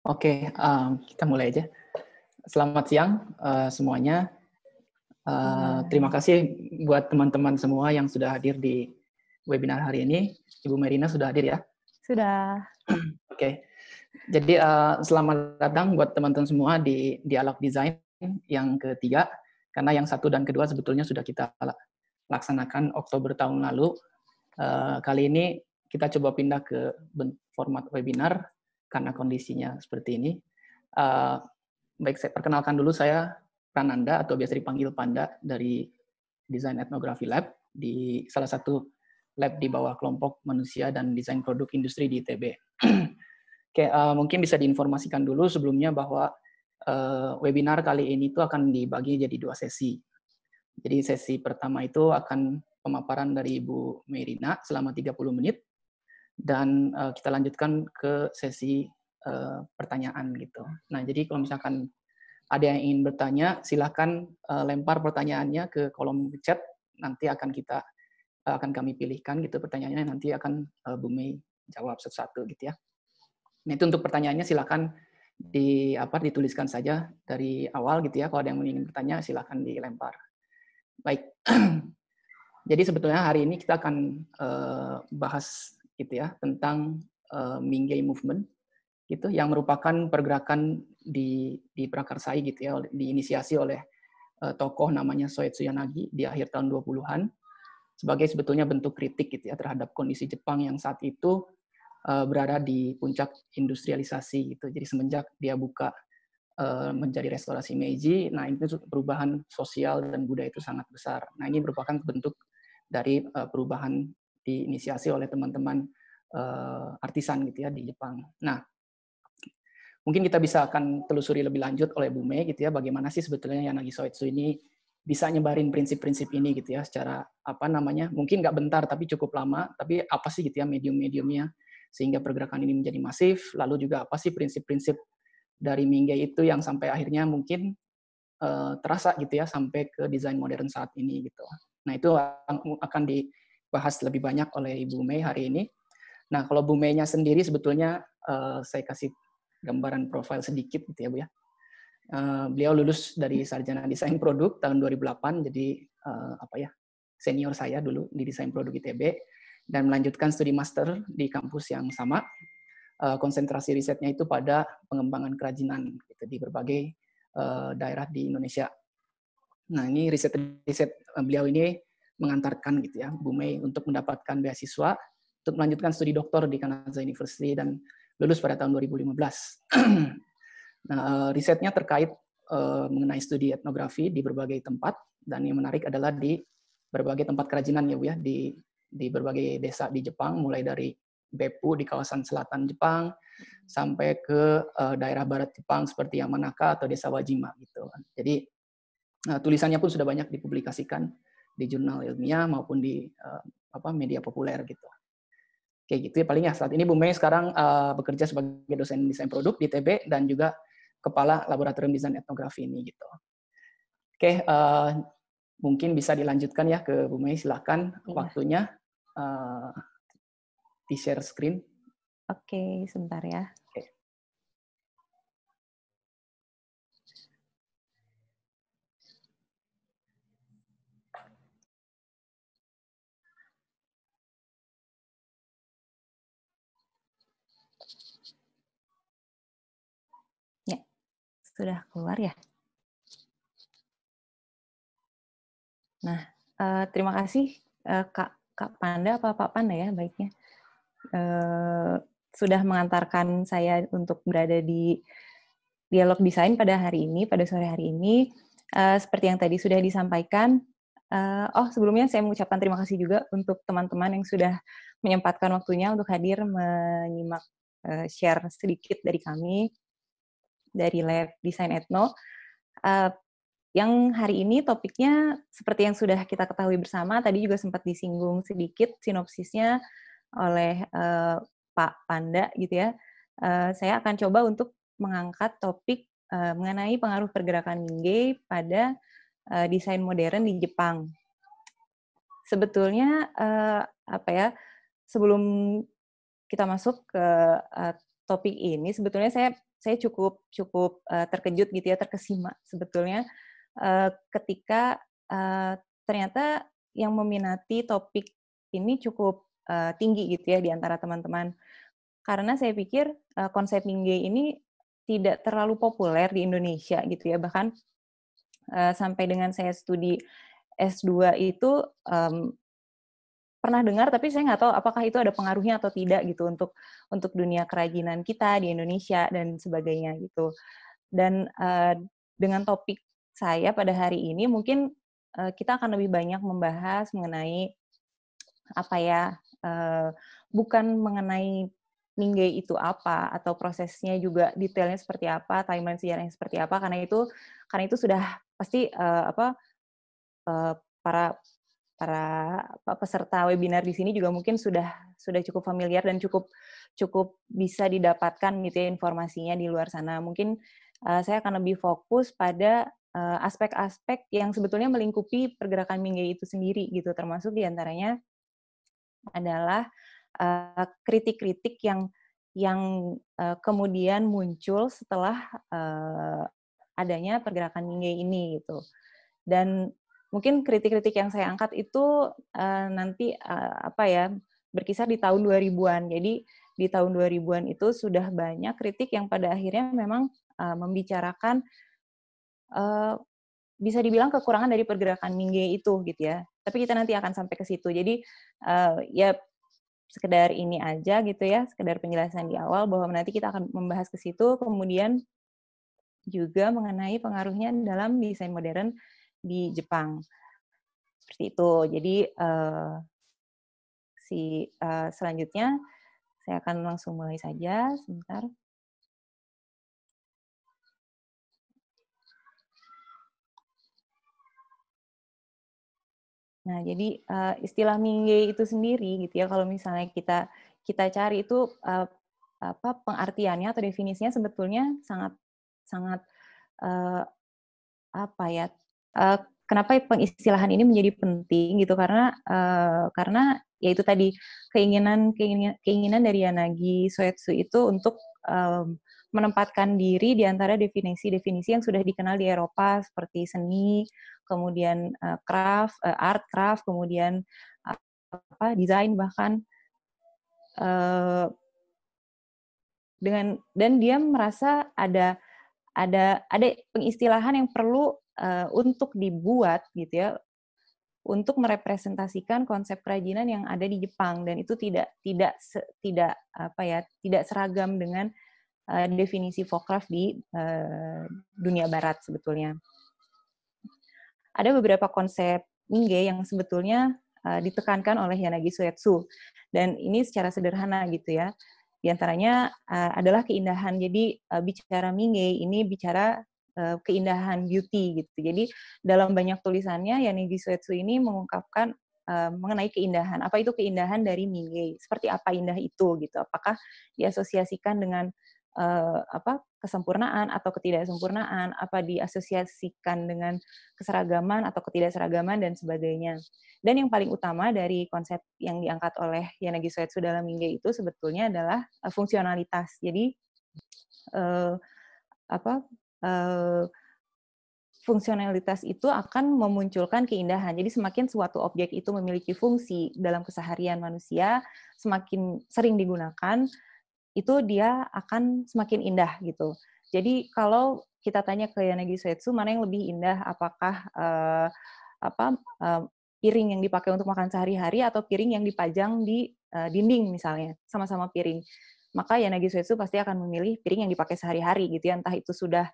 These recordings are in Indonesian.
Oke, kita mulai aja. Selamat siang semuanya. Terima kasih buat teman-teman semua yang sudah hadir di webinar hari ini. Ibu Merina sudah hadir ya? Sudah. Oke. Jadi selamat datang buat teman-teman semua di Dialog Design yang ketiga, karena yang satu dan kedua sebetulnya sudah kita laksanakan Oktober tahun lalu. Kali ini kita coba pindah ke format webinar karena kondisinya seperti ini. Baik, saya perkenalkan dulu, saya Prananda atau biasa dipanggil Panda dari Design Ethnography Lab di salah satu lab di bawah kelompok manusia dan desain produk industri di ITB. Oke, mungkin bisa diinformasikan dulu sebelumnya bahwa webinar kali ini tuh akan dibagi jadi 2 sesi. Jadi sesi pertama itu akan pemaparan dari Ibu Merina selama 30 menit, dan kita lanjutkan ke sesi pertanyaan gitu. Nah, jadi kalau misalkan ada yang ingin bertanya, silakan lempar pertanyaannya ke kolom chat. Nanti akan kami pilihkan gitu pertanyaannya. Nanti akan Bu Mei jawab satu-satu gitu ya. Nah, itu untuk pertanyaannya silakan dituliskan saja dari awal gitu ya. Kalau ada yang ingin bertanya, silakan dilempar. Baik. Jadi sebetulnya hari ini kita akan bahas gitu ya tentang Mingyai Movement gitu, yang merupakan pergerakan di Prakarsai gitu ya, diinisiasi oleh tokoh namanya Soetsu Yanagi di akhir tahun 20-an sebagai sebetulnya bentuk kritik gitu ya terhadap kondisi Jepang yang saat itu berada di puncak industrialisasi gitu. Jadi semenjak dia buka menjadi restorasi Meiji, nah itu perubahan sosial dan budaya itu sangat besar. Nah, ini merupakan bentuk dari perubahan diinisiasi oleh teman-teman artisan gitu ya di Jepang. Nah, mungkin kita bisa akan telusuri lebih lanjut oleh Bu Mei gitu ya, bagaimana sih sebetulnya Yanagi Soetsu ini bisa nyebarin prinsip-prinsip ini gitu ya, secara mungkin nggak bentar tapi cukup lama, tapi apa sih gitu ya medium-mediumnya sehingga pergerakan ini menjadi masif, lalu juga apa sih prinsip-prinsip dari Mingyai itu yang sampai akhirnya mungkin terasa gitu ya sampai ke desain modern saat ini gitu. Nah, itu akan dibahas lebih banyak oleh Ibu Mei hari ini. Nah, kalau Bu Mei-nya sendiri sebetulnya saya kasih gambaran profil sedikit gitu ya Bu ya. Beliau lulus dari sarjana desain produk tahun 2008, jadi senior saya dulu di desain produk ITB, dan melanjutkan studi master di kampus yang sama. Konsentrasi risetnya itu pada pengembangan kerajinan gitu, di berbagai daerah di Indonesia. Nah, ini riset beliau ini mengantarkan gitu ya Bu Mei untuk mendapatkan beasiswa untuk melanjutkan studi doktor di Kanazawa University dan lulus pada tahun 2015. Nah, risetnya terkait mengenai studi etnografi di berbagai tempat, dan yang menarik adalah di berbagai tempat kerajinan ya Bu ya, di berbagai desa di Jepang, mulai dari Beppu di kawasan selatan Jepang sampai ke daerah barat Jepang seperti Yamanaka atau desa Wajima gitu. Jadi tulisannya pun sudah banyak dipublikasikan di jurnal ilmiah maupun di media populer gitu. Kayak gitu ya paling ya. Saat ini Bu Mei sekarang bekerja sebagai dosen desain produk di ITB dan juga kepala laboratorium desain etnografi ini gitu. Oke, mungkin bisa dilanjutkan ya ke Bu Mei, silakan waktunya di share screen. Oke, sebentar ya. Oke. Ya, sudah keluar ya. Nah, terima kasih Kak Panda, Pak Panda ya baiknya, sudah mengantarkan saya untuk berada di Dialog Desain pada hari ini, pada sore hari ini. Seperti yang tadi sudah disampaikan, sebelumnya saya mengucapkan terima kasih juga untuk teman-teman yang sudah menyempatkan waktunya untuk hadir menyimak share sedikit dari kami, dari Lab Desain Etno. Yang hari ini topiknya seperti yang sudah kita ketahui bersama, tadi juga sempat disinggung sedikit sinopsisnya oleh Pak Panda gitu ya. Saya akan coba untuk mengangkat topik mengenai pengaruh pergerakan Mingyai pada desain modern di Jepang. Sebetulnya sebelum kita masuk ke topik ini, sebetulnya saya saya cukup terkejut gitu ya, terkesima sebetulnya ketika ternyata yang meminati topik ini cukup tinggi gitu ya di antara teman-teman. Karena saya pikir konsep Mingge ini tidak terlalu populer di Indonesia gitu ya, bahkan sampai dengan saya studi S2 itu pernah dengar, tapi saya nggak tahu apakah itu ada pengaruhnya atau tidak gitu untuk dunia kerajinan kita di Indonesia dan sebagainya gitu. Dan dengan topik saya pada hari ini mungkin kita akan lebih banyak membahas mengenai apa ya, bukan mengenai Mingge itu apa atau prosesnya juga detailnya seperti apa, timeline sejarahnya seperti apa, karena itu sudah pasti para para peserta webinar di sini juga mungkin sudah cukup familiar dan cukup bisa didapatkan gitu ya informasinya di luar sana. Mungkin saya akan lebih fokus pada aspek-aspek yang sebetulnya melingkupi pergerakan Mingge itu sendiri gitu, termasuk diantaranya adalah kritik-kritik yang kemudian muncul setelah adanya pergerakan Mingge ini gitu. Dan mungkin kritik-kritik yang saya angkat itu nanti berkisar di tahun 2000-an. Jadi di tahun 2000-an itu sudah banyak kritik yang pada akhirnya memang membicarakan bisa dibilang kekurangan dari pergerakan Mingge itu gitu ya. Tapi kita nanti akan sampai ke situ. Jadi ya sekedar ini aja gitu ya, sekedar penjelasan di awal bahwa nanti kita akan membahas ke situ, kemudian juga mengenai pengaruhnya dalam desain modern di Jepang. Seperti itu. Jadi selanjutnya saya akan langsung mulai saja, sebentar. Nah, jadi istilah Mingge itu sendiri gitu ya, kalau misalnya kita cari itu pengertiannya atau definisinya sebetulnya sangat kenapa pengistilahan ini menjadi penting gitu, karena ya itu tadi keinginan dari Yanagi Soetsu itu untuk menempatkan diri di antara definisi-definisi yang sudah dikenal di Eropa seperti seni, kemudian art craft, kemudian desain bahkan dan dia merasa ada pengistilahan yang perlu untuk dibuat gitu ya, untuk merepresentasikan konsep kerajinan yang ada di Jepang, dan itu tidak seragam dengan definisi Fokraft di dunia barat sebetulnya. Ada beberapa konsep Mingge yang sebetulnya ditekankan oleh Yanagi Soetsu, dan ini secara sederhana gitu ya. Di antaranya adalah keindahan. Jadi bicara Mingge ini bicara keindahan beauty gitu. Jadi dalam banyak tulisannya Yanagi Soetsu ini mengungkapkan mengenai keindahan. Apa itu keindahan dari Mingge? Seperti apa indah itu gitu? Apakah diasosiasikan dengan kesempurnaan atau ketidaksempurnaan? Apa diasosiasikan dengan keseragaman atau ketidakseragaman dan sebagainya? Dan yang paling utama dari konsep yang diangkat oleh Yanagi Soetsu dalam Mingge itu sebetulnya adalah fungsionalitas. Jadi fungsionalitas itu akan memunculkan keindahan. Jadi semakin suatu objek itu memiliki fungsi dalam keseharian manusia, semakin sering digunakan, itu dia akan semakin indah gitu. Jadi kalau kita tanya ke Yanagi Soetsu mana yang lebih indah, apakah piring yang dipakai untuk makan sehari-hari atau piring yang dipajang di dinding misalnya, sama-sama piring. Maka Yanagi Soetsu pasti akan memilih piring yang dipakai sehari-hari gitu ya, entah itu sudah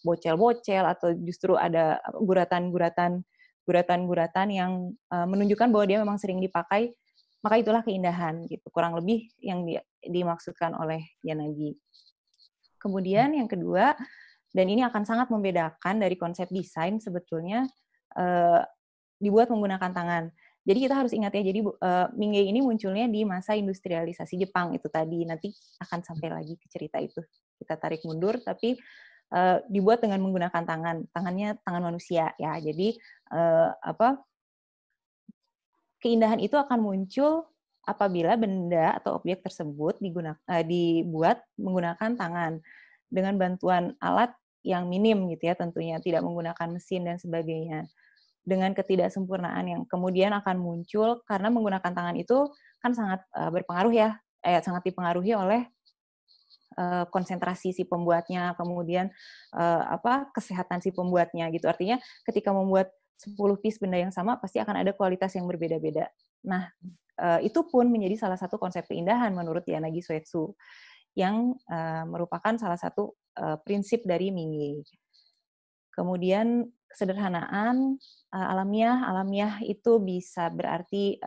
bocel-bocel atau justru ada guratan-guratan yang menunjukkan bahwa dia memang sering dipakai, maka itulah keindahan gitu. Kurang lebih yang dimaksudkan oleh Yanagi. Kemudian yang kedua, dan ini akan sangat membedakan dari konsep desain sebetulnya, dibuat menggunakan tangan. Jadi kita harus ingat ya, jadi Mingge ini munculnya di masa industrialisasi Jepang itu tadi. Nanti akan sampai lagi ke cerita itu. Kita tarik mundur, tapi dibuat dengan menggunakan tangannya tangan manusia ya. Jadi keindahan itu akan muncul apabila benda atau objek tersebut dibuat menggunakan tangan dengan bantuan alat yang minim gitu ya, tentunya tidak menggunakan mesin dan sebagainya. Dengan ketidaksempurnaan yang kemudian akan muncul karena menggunakan tangan itu kan sangat berpengaruh ya, sangat dipengaruhi oleh konsentrasi si pembuatnya, kemudian kesehatan si pembuatnya gitu. Artinya ketika membuat 10 piece benda yang sama pasti akan ada kualitas yang berbeda-beda. Nah, itu pun menjadi salah satu konsep keindahan menurut Yanagi Soetsu yang merupakan salah satu prinsip dari Mingei. Kemudian kesederhanaan, alamiah itu bisa berarti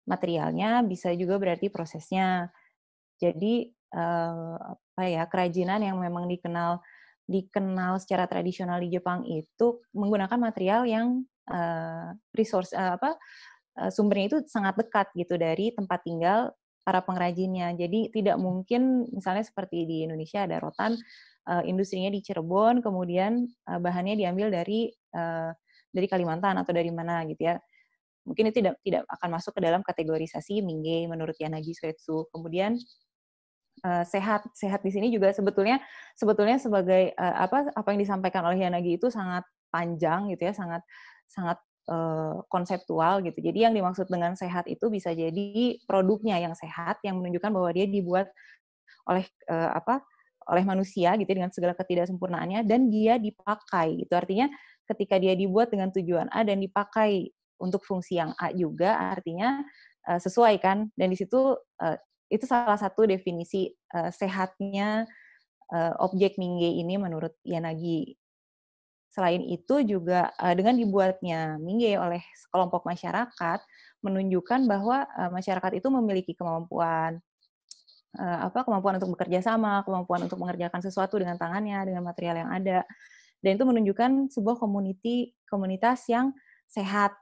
materialnya, bisa juga berarti prosesnya. Jadi kerajinan yang memang dikenal secara tradisional di Jepang itu menggunakan material yang sumbernya itu sangat dekat gitu dari tempat tinggal para pengrajinnya. Jadi tidak mungkin misalnya seperti di Indonesia ada rotan, industrinya di Cirebon, kemudian bahannya diambil dari Kalimantan atau dari mana gitu ya. Mungkin itu tidak akan masuk ke dalam kategorisasi Mingei menurut Yanagi Soetsu. Kemudian sehat di sini juga sebetulnya sebagai apa yang disampaikan oleh Yanagi itu sangat panjang gitu ya, sangat konseptual gitu. Jadi yang dimaksud dengan sehat itu bisa jadi produknya yang sehat yang menunjukkan bahwa dia dibuat oleh oleh manusia gitu dengan segala ketidaksempurnaannya dan dia dipakai gitu. Artinya ketika dia dibuat dengan tujuan A dan dipakai untuk fungsi yang A juga artinya sesuai kan, dan di situ itu salah satu definisi sehatnya objek Mingei ini menurut Yanagi. Selain itu juga dengan dibuatnya Mingei oleh sekelompok masyarakat menunjukkan bahwa masyarakat itu memiliki kemampuan untuk bekerja sama, kemampuan untuk mengerjakan sesuatu dengan tangannya, dengan material yang ada. Dan itu menunjukkan sebuah komunitas yang sehat.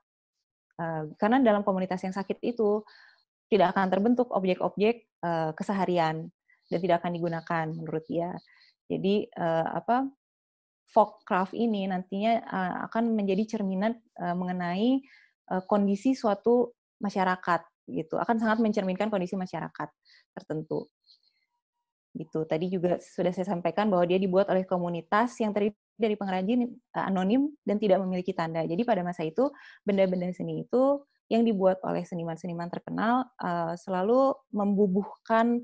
Karena dalam komunitas yang sakit itu tidak akan terbentuk objek-objek keseharian dan tidak akan digunakan menurut dia. Jadi folk craft ini nantinya akan menjadi cerminan mengenai kondisi suatu masyarakat gitu. Akan sangat mencerminkan kondisi masyarakat tertentu. Gitu. Tadi juga sudah saya sampaikan bahwa dia dibuat oleh komunitas yang terdiri dari pengrajin anonim dan tidak memiliki tanda. Jadi pada masa itu benda-benda seni itu yang dibuat oleh seniman-seniman terkenal selalu membubuhkan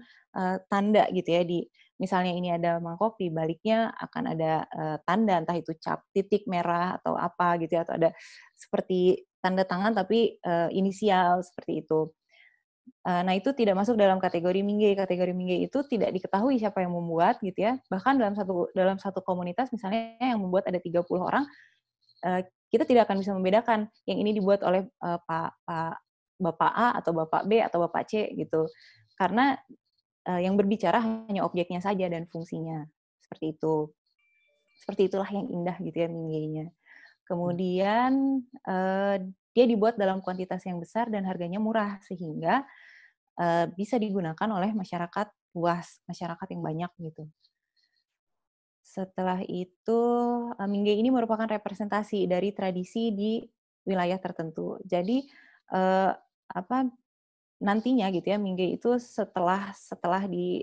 tanda gitu ya, di misalnya ini ada mangkok, di baliknya akan ada tanda, entah itu cap titik merah atau apa gitu ya, atau ada seperti tanda tangan tapi inisial seperti itu. Nah, itu tidak masuk dalam kategori Mingei. Kategori Mingei itu tidak diketahui siapa yang membuat gitu ya. Bahkan dalam satu komunitas misalnya yang membuat ada 30 orang, kita tidak akan bisa membedakan yang ini dibuat oleh Bapak A atau Bapak B atau Bapak C gitu. Karena yang berbicara hanya objeknya saja dan fungsinya. Seperti itu. Seperti itulah yang indah gitu ya Mingei-nya. Kemudian dia dibuat dalam kuantitas yang besar dan harganya murah sehingga bisa digunakan oleh masyarakat luas, masyarakat yang banyak gitu. Setelah itu, Mingei ini merupakan representasi dari tradisi di wilayah tertentu. Jadi nantinya gitu ya, Mingei itu setelah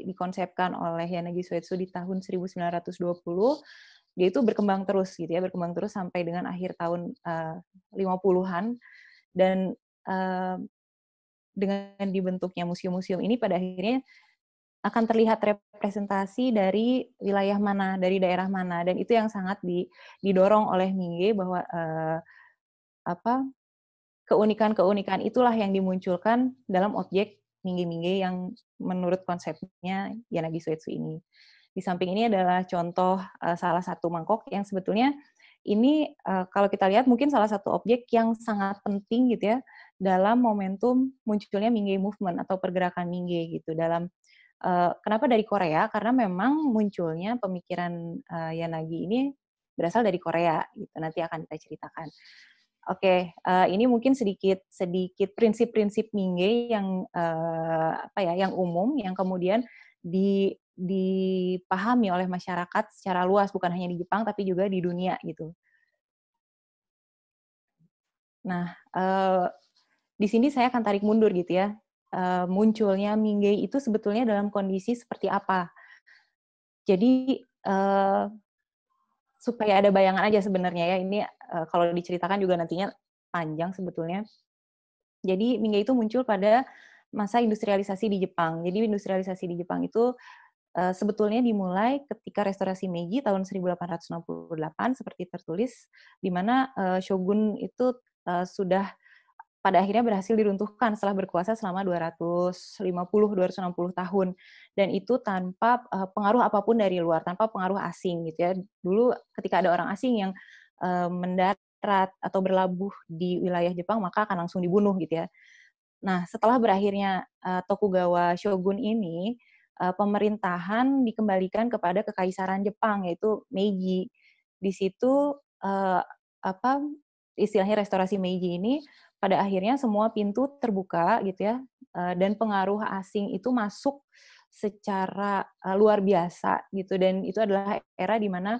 dikonsepkan oleh Yanagi Soetsu di tahun 1920, dia itu berkembang terus gitu ya, berkembang terus sampai dengan akhir tahun 50-an, dan dengan dibentuknya museum-museum ini pada akhirnya akan terlihat representasi dari wilayah mana, dari daerah mana, dan itu yang sangat didorong oleh Mingei bahwa keunikan-keunikan itulah yang dimunculkan dalam objek Mingei-Mingei yang menurut konsepnya Yanagi Soetsu ini. Di samping ini adalah contoh salah satu mangkok yang sebetulnya ini kalau kita lihat mungkin salah satu objek yang sangat penting gitu ya dalam momentum munculnya Mingei Movement atau pergerakan Mingei gitu. Kenapa dari Korea? Karena memang munculnya pemikiran Yanagi ini berasal dari Korea gitu. Nanti akan kita ceritakan. Oke, ini mungkin sedikit prinsip-prinsip Mingei yang yang umum yang kemudian dipahami oleh masyarakat secara luas, bukan hanya di Jepang tapi juga di dunia gitu. Nah, di sini saya akan tarik mundur gitu ya. Munculnya Minggay itu sebetulnya dalam kondisi seperti apa. Jadi supaya ada bayangan aja sebenarnya ya, ini kalau diceritakan juga nantinya panjang sebetulnya. Jadi Minggay itu muncul pada masa industrialisasi di Jepang. Jadi industrialisasi di Jepang itu sebetulnya dimulai ketika restorasi Meiji tahun 1868 seperti tertulis, di mana shogun itu sudah pada akhirnya berhasil diruntuhkan setelah berkuasa selama 250-260 tahun. Dan itu tanpa pengaruh apapun dari luar, tanpa pengaruh asing gitu ya. Dulu ketika ada orang asing yang mendarat atau berlabuh di wilayah Jepang, maka akan langsung dibunuh gitu ya. Nah, setelah berakhirnya Tokugawa Shogun ini, pemerintahan dikembalikan kepada kekaisaran Jepang, yaitu Meiji. Di situ istilahnya restorasi Meiji ini pada akhirnya semua pintu terbuka gitu ya, dan pengaruh asing itu masuk secara luar biasa gitu, dan itu adalah era di mana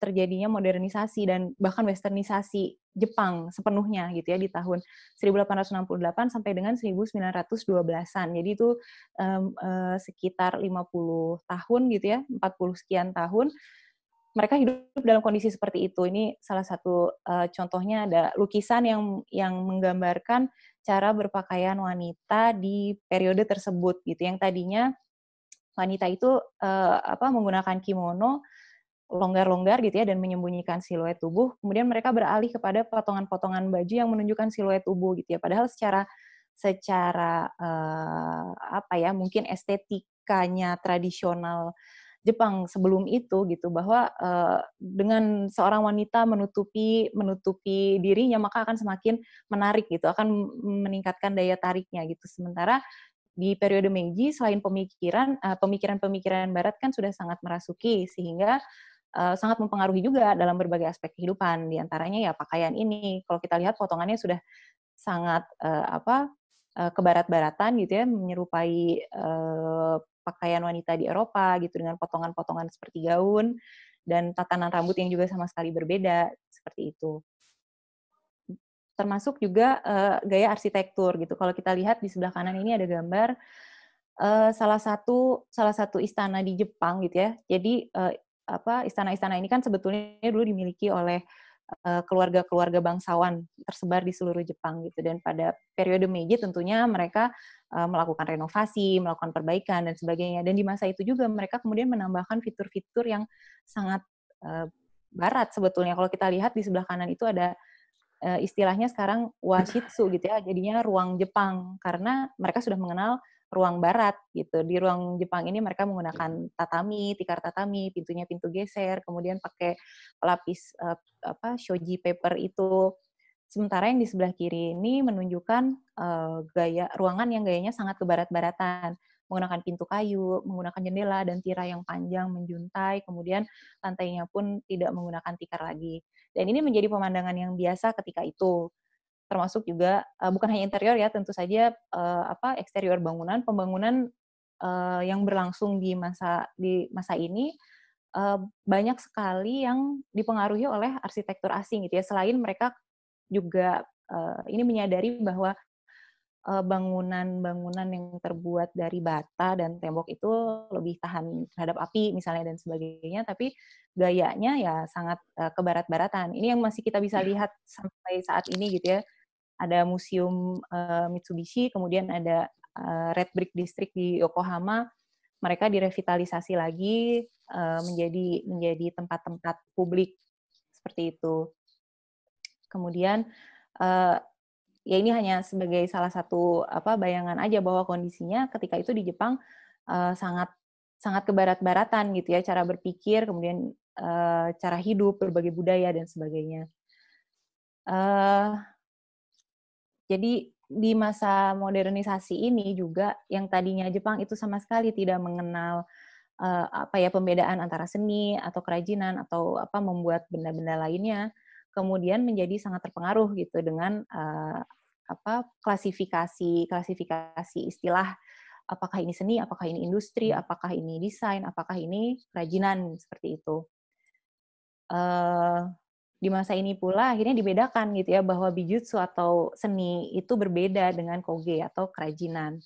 terjadinya modernisasi dan bahkan westernisasi Jepang sepenuhnya gitu ya di tahun 1868 sampai dengan 1912-an. Jadi itu sekitar 50 tahun gitu ya, 40 sekian tahun mereka hidup dalam kondisi seperti itu. Ini salah satu contohnya, ada lukisan yang menggambarkan cara berpakaian wanita di periode tersebut gitu. Yang tadinya wanita itu menggunakan kimono longgar-longgar gitu ya dan menyembunyikan siluet tubuh. Kemudian mereka beralih kepada potongan-potongan baju yang menunjukkan siluet tubuh gitu ya. Padahal secara mungkin estetikanya tradisional Jepang sebelum itu gitu, bahwa dengan seorang wanita menutupi dirinya maka akan semakin menarik gitu, akan meningkatkan daya tariknya gitu. Sementara di periode Meiji selain pemikiran-pemikiran Barat kan sudah sangat merasuki, sehingga sangat mempengaruhi juga dalam berbagai aspek kehidupan, di antaranya ya pakaian ini. Kalau kita lihat potongannya sudah sangat kebarat-baratan gitu ya, menyerupai pakaian wanita di Eropa gitu, dengan potongan-potongan seperti gaun dan tatanan rambut yang juga sama sekali berbeda seperti itu. Termasuk juga gaya arsitektur gitu. Kalau kita lihat di sebelah kanan ini ada gambar salah satu istana di Jepang gitu ya. Jadi istana-istana ini kan sebetulnya dulu dimiliki oleh keluarga-keluarga bangsawan tersebar di seluruh Jepang gitu, dan pada periode Meiji tentunya mereka melakukan renovasi, melakukan perbaikan dan sebagainya, dan di masa itu juga mereka kemudian menambahkan fitur-fitur yang sangat barat sebetulnya. Kalau kita lihat di sebelah kanan itu ada istilahnya sekarang washitsu gitu ya, jadinya ruang Jepang, karena mereka sudah mengenal ruang barat gitu. Di ruang Jepang ini mereka menggunakan tatami, tikar tatami, pintunya pintu geser, kemudian pakai pelapis shoji paper itu. Sementara yang di sebelah kiri ini menunjukkan gaya ruangan yang gayanya sangat kebarat-baratan, menggunakan pintu kayu, menggunakan jendela dan tirai yang panjang menjuntai, kemudian lantainya pun tidak menggunakan tikar lagi. Dan ini menjadi pemandangan yang biasa ketika itu. Termasuk juga bukan hanya interior ya, tentu saja eksterior pembangunan yang berlangsung di masa ini banyak sekali yang dipengaruhi oleh arsitektur asing gitu ya. Selain mereka juga ini menyadari bahwa bangunan-bangunan yang terbuat dari bata dan tembok itu lebih tahan terhadap api misalnya dan sebagainya, tapi gayanya ya sangat kebarat-baratan. Ini yang masih kita bisa lihat sampai saat ini gitu ya. Ada museum Mitsubishi, kemudian ada Red Brick District di Yokohama. Mereka direvitalisasi lagi menjadi tempat-tempat publik seperti itu. Kemudian ya ini hanya sebagai salah satu bayangan aja bahwa kondisinya ketika itu di Jepang sangat sangat kebarat-baratan gitu ya, cara berpikir, kemudian cara hidup, berbagai budaya dan sebagainya. Jadi di masa modernisasi ini juga yang tadinya Jepang itu sama sekali tidak mengenal pembedaan antara seni atau kerajinan atau membuat benda-benda lainnya, kemudian menjadi sangat terpengaruh gitu dengan klasifikasi istilah, apakah ini seni, apakah ini industri, apakah ini desain, apakah ini kerajinan, seperti itu. di masa ini pula akhirnya dibedakan gitu ya, bahwa bijutsu atau seni itu berbeda dengan koge atau kerajinan.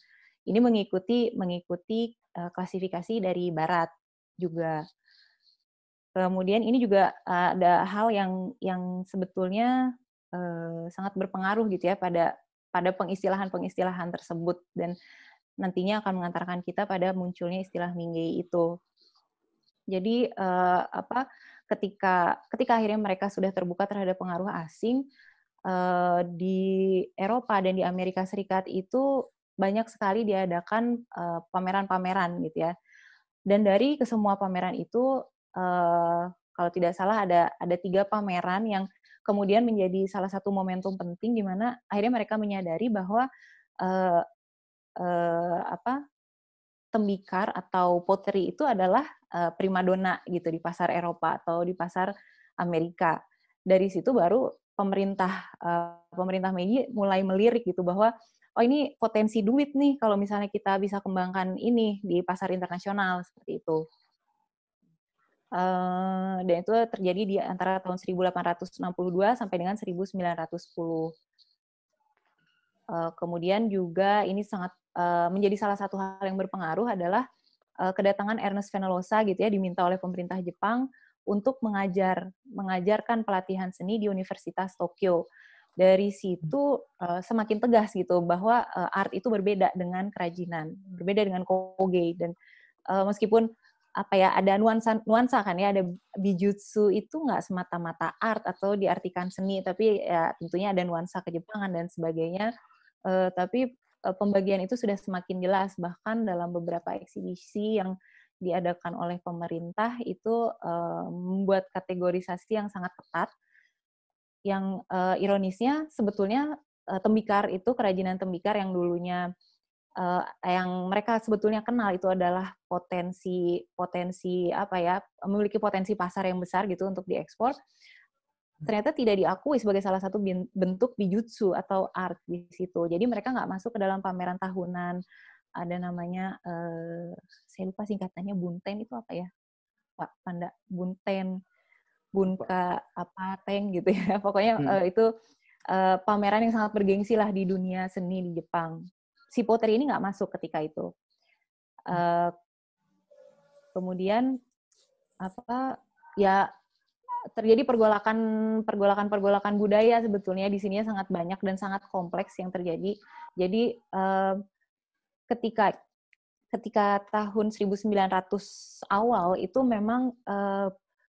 Ini mengikuti klasifikasi dari barat juga. Kemudian ini juga ada hal yang sebetulnya sangat berpengaruh gitu ya pada pengistilahan-pengistilahan tersebut, dan nantinya akan mengantarkan kita pada munculnya istilah Mingyei itu. Jadi ketika akhirnya mereka sudah terbuka terhadap pengaruh asing di Eropa dan di Amerika Serikat, itu banyak sekali diadakan pameran-pameran gitu ya. Dan dari kesemua pameran itu kalau tidak salah ada 3 pameran yang kemudian menjadi salah satu momentum penting di mana akhirnya mereka menyadari bahwa tembikar atau pottery itu adalah primadona gitu di pasar Eropa atau di pasar Amerika. Dari situ baru pemerintah Meiji mulai melirik gitu bahwa oh ini potensi duit nih kalau misalnya kita bisa kembangkan ini di pasar internasional seperti itu. Dan itu terjadi di antara tahun 1862 sampai dengan 1910. Kemudian juga ini sangat menjadi salah satu hal yang berpengaruh adalah kedatangan Ernest Fenollosa gitu ya, diminta oleh pemerintah Jepang untuk mengajarkan pelatihan seni di Universitas Tokyo. Dari situ semakin tegas gitu bahwa art itu berbeda dengan kerajinan, berbeda dengan koge, dan meskipun ada nuansa kan ya, ada bijutsu itu nggak semata-mata art atau diartikan seni, tapi ya tentunya ada nuansa kejepangan dan sebagainya. Tapi pembagian itu sudah semakin jelas, bahkan dalam beberapa eksibisi yang diadakan oleh pemerintah itu membuat kategorisasi yang sangat ketat. Yang ironisnya sebetulnya tembikar itu, kerajinan tembikar yang dulunya yang mereka sebetulnya kenal itu adalah memiliki potensi pasar yang besar gitu untuk diekspor, ternyata tidak diakui sebagai salah satu bentuk bijutsu atau art di situ. Jadi mereka nggak masuk ke dalam pameran tahunan. Ada namanya, saya lupa singkatannya, Bunten itu apa ya, Pak Panda? Bunten, Bunka, Teng gitu ya. Pokoknya itu pameran yang sangat bergengsi lah di dunia seni di Jepang. Si pottery ini nggak masuk ketika itu. Kemudian terjadi pergolakan budaya sebetulnya di sini sangat banyak dan sangat kompleks yang terjadi. Jadi ketika tahun 1900 awal itu memang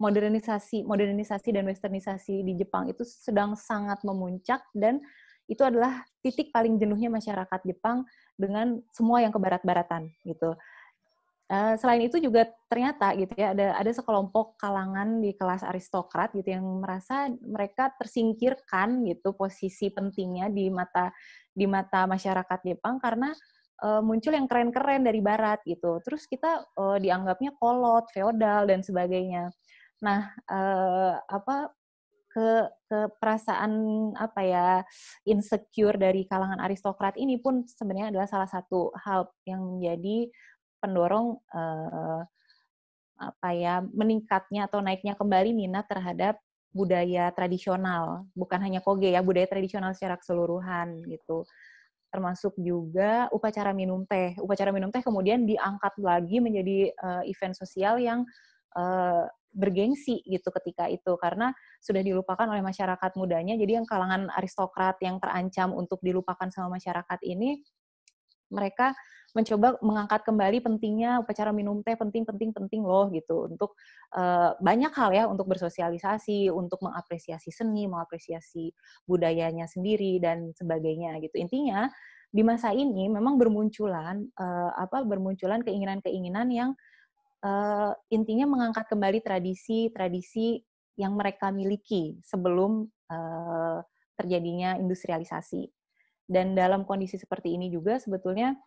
modernisasi dan westernisasi di Jepang itu sedang sangat memuncak, dan itu adalah titik paling jenuhnya masyarakat Jepang dengan semua yang kebarat-baratan gitu. Selain itu juga ternyata gitu ya ada sekelompok kalangan di kelas aristokrat gitu yang merasa mereka tersingkirkan gitu posisi pentingnya di mata masyarakat Jepang karena muncul yang keren-keren dari barat gitu. Terus kita dianggapnya kolot, feodal dan sebagainya. Nah, ke perasaan insecure dari kalangan aristokrat ini pun sebenarnya adalah salah satu hal yang menjadi pendorong meningkatnya atau naiknya kembali minat terhadap budaya tradisional, bukan hanya koge ya, budaya tradisional secara keseluruhan gitu. Termasuk juga upacara minum teh. Upacara minum teh kemudian diangkat lagi menjadi event sosial yang bergengsi gitu ketika itu, karena sudah dilupakan oleh masyarakat mudanya. Jadi yang kalangan aristokrat yang terancam untuk dilupakan sama masyarakat ini, mereka mencoba mengangkat kembali pentingnya upacara minum teh, penting loh gitu, untuk banyak hal ya, untuk bersosialisasi, untuk mengapresiasi seni, mengapresiasi budayanya sendiri dan sebagainya gitu. Intinya di masa ini memang bermunculan keinginan-keinginan yang intinya mengangkat kembali tradisi-tradisi yang mereka miliki sebelum terjadinya industrialisasi. Dan dalam kondisi seperti ini juga sebetulnya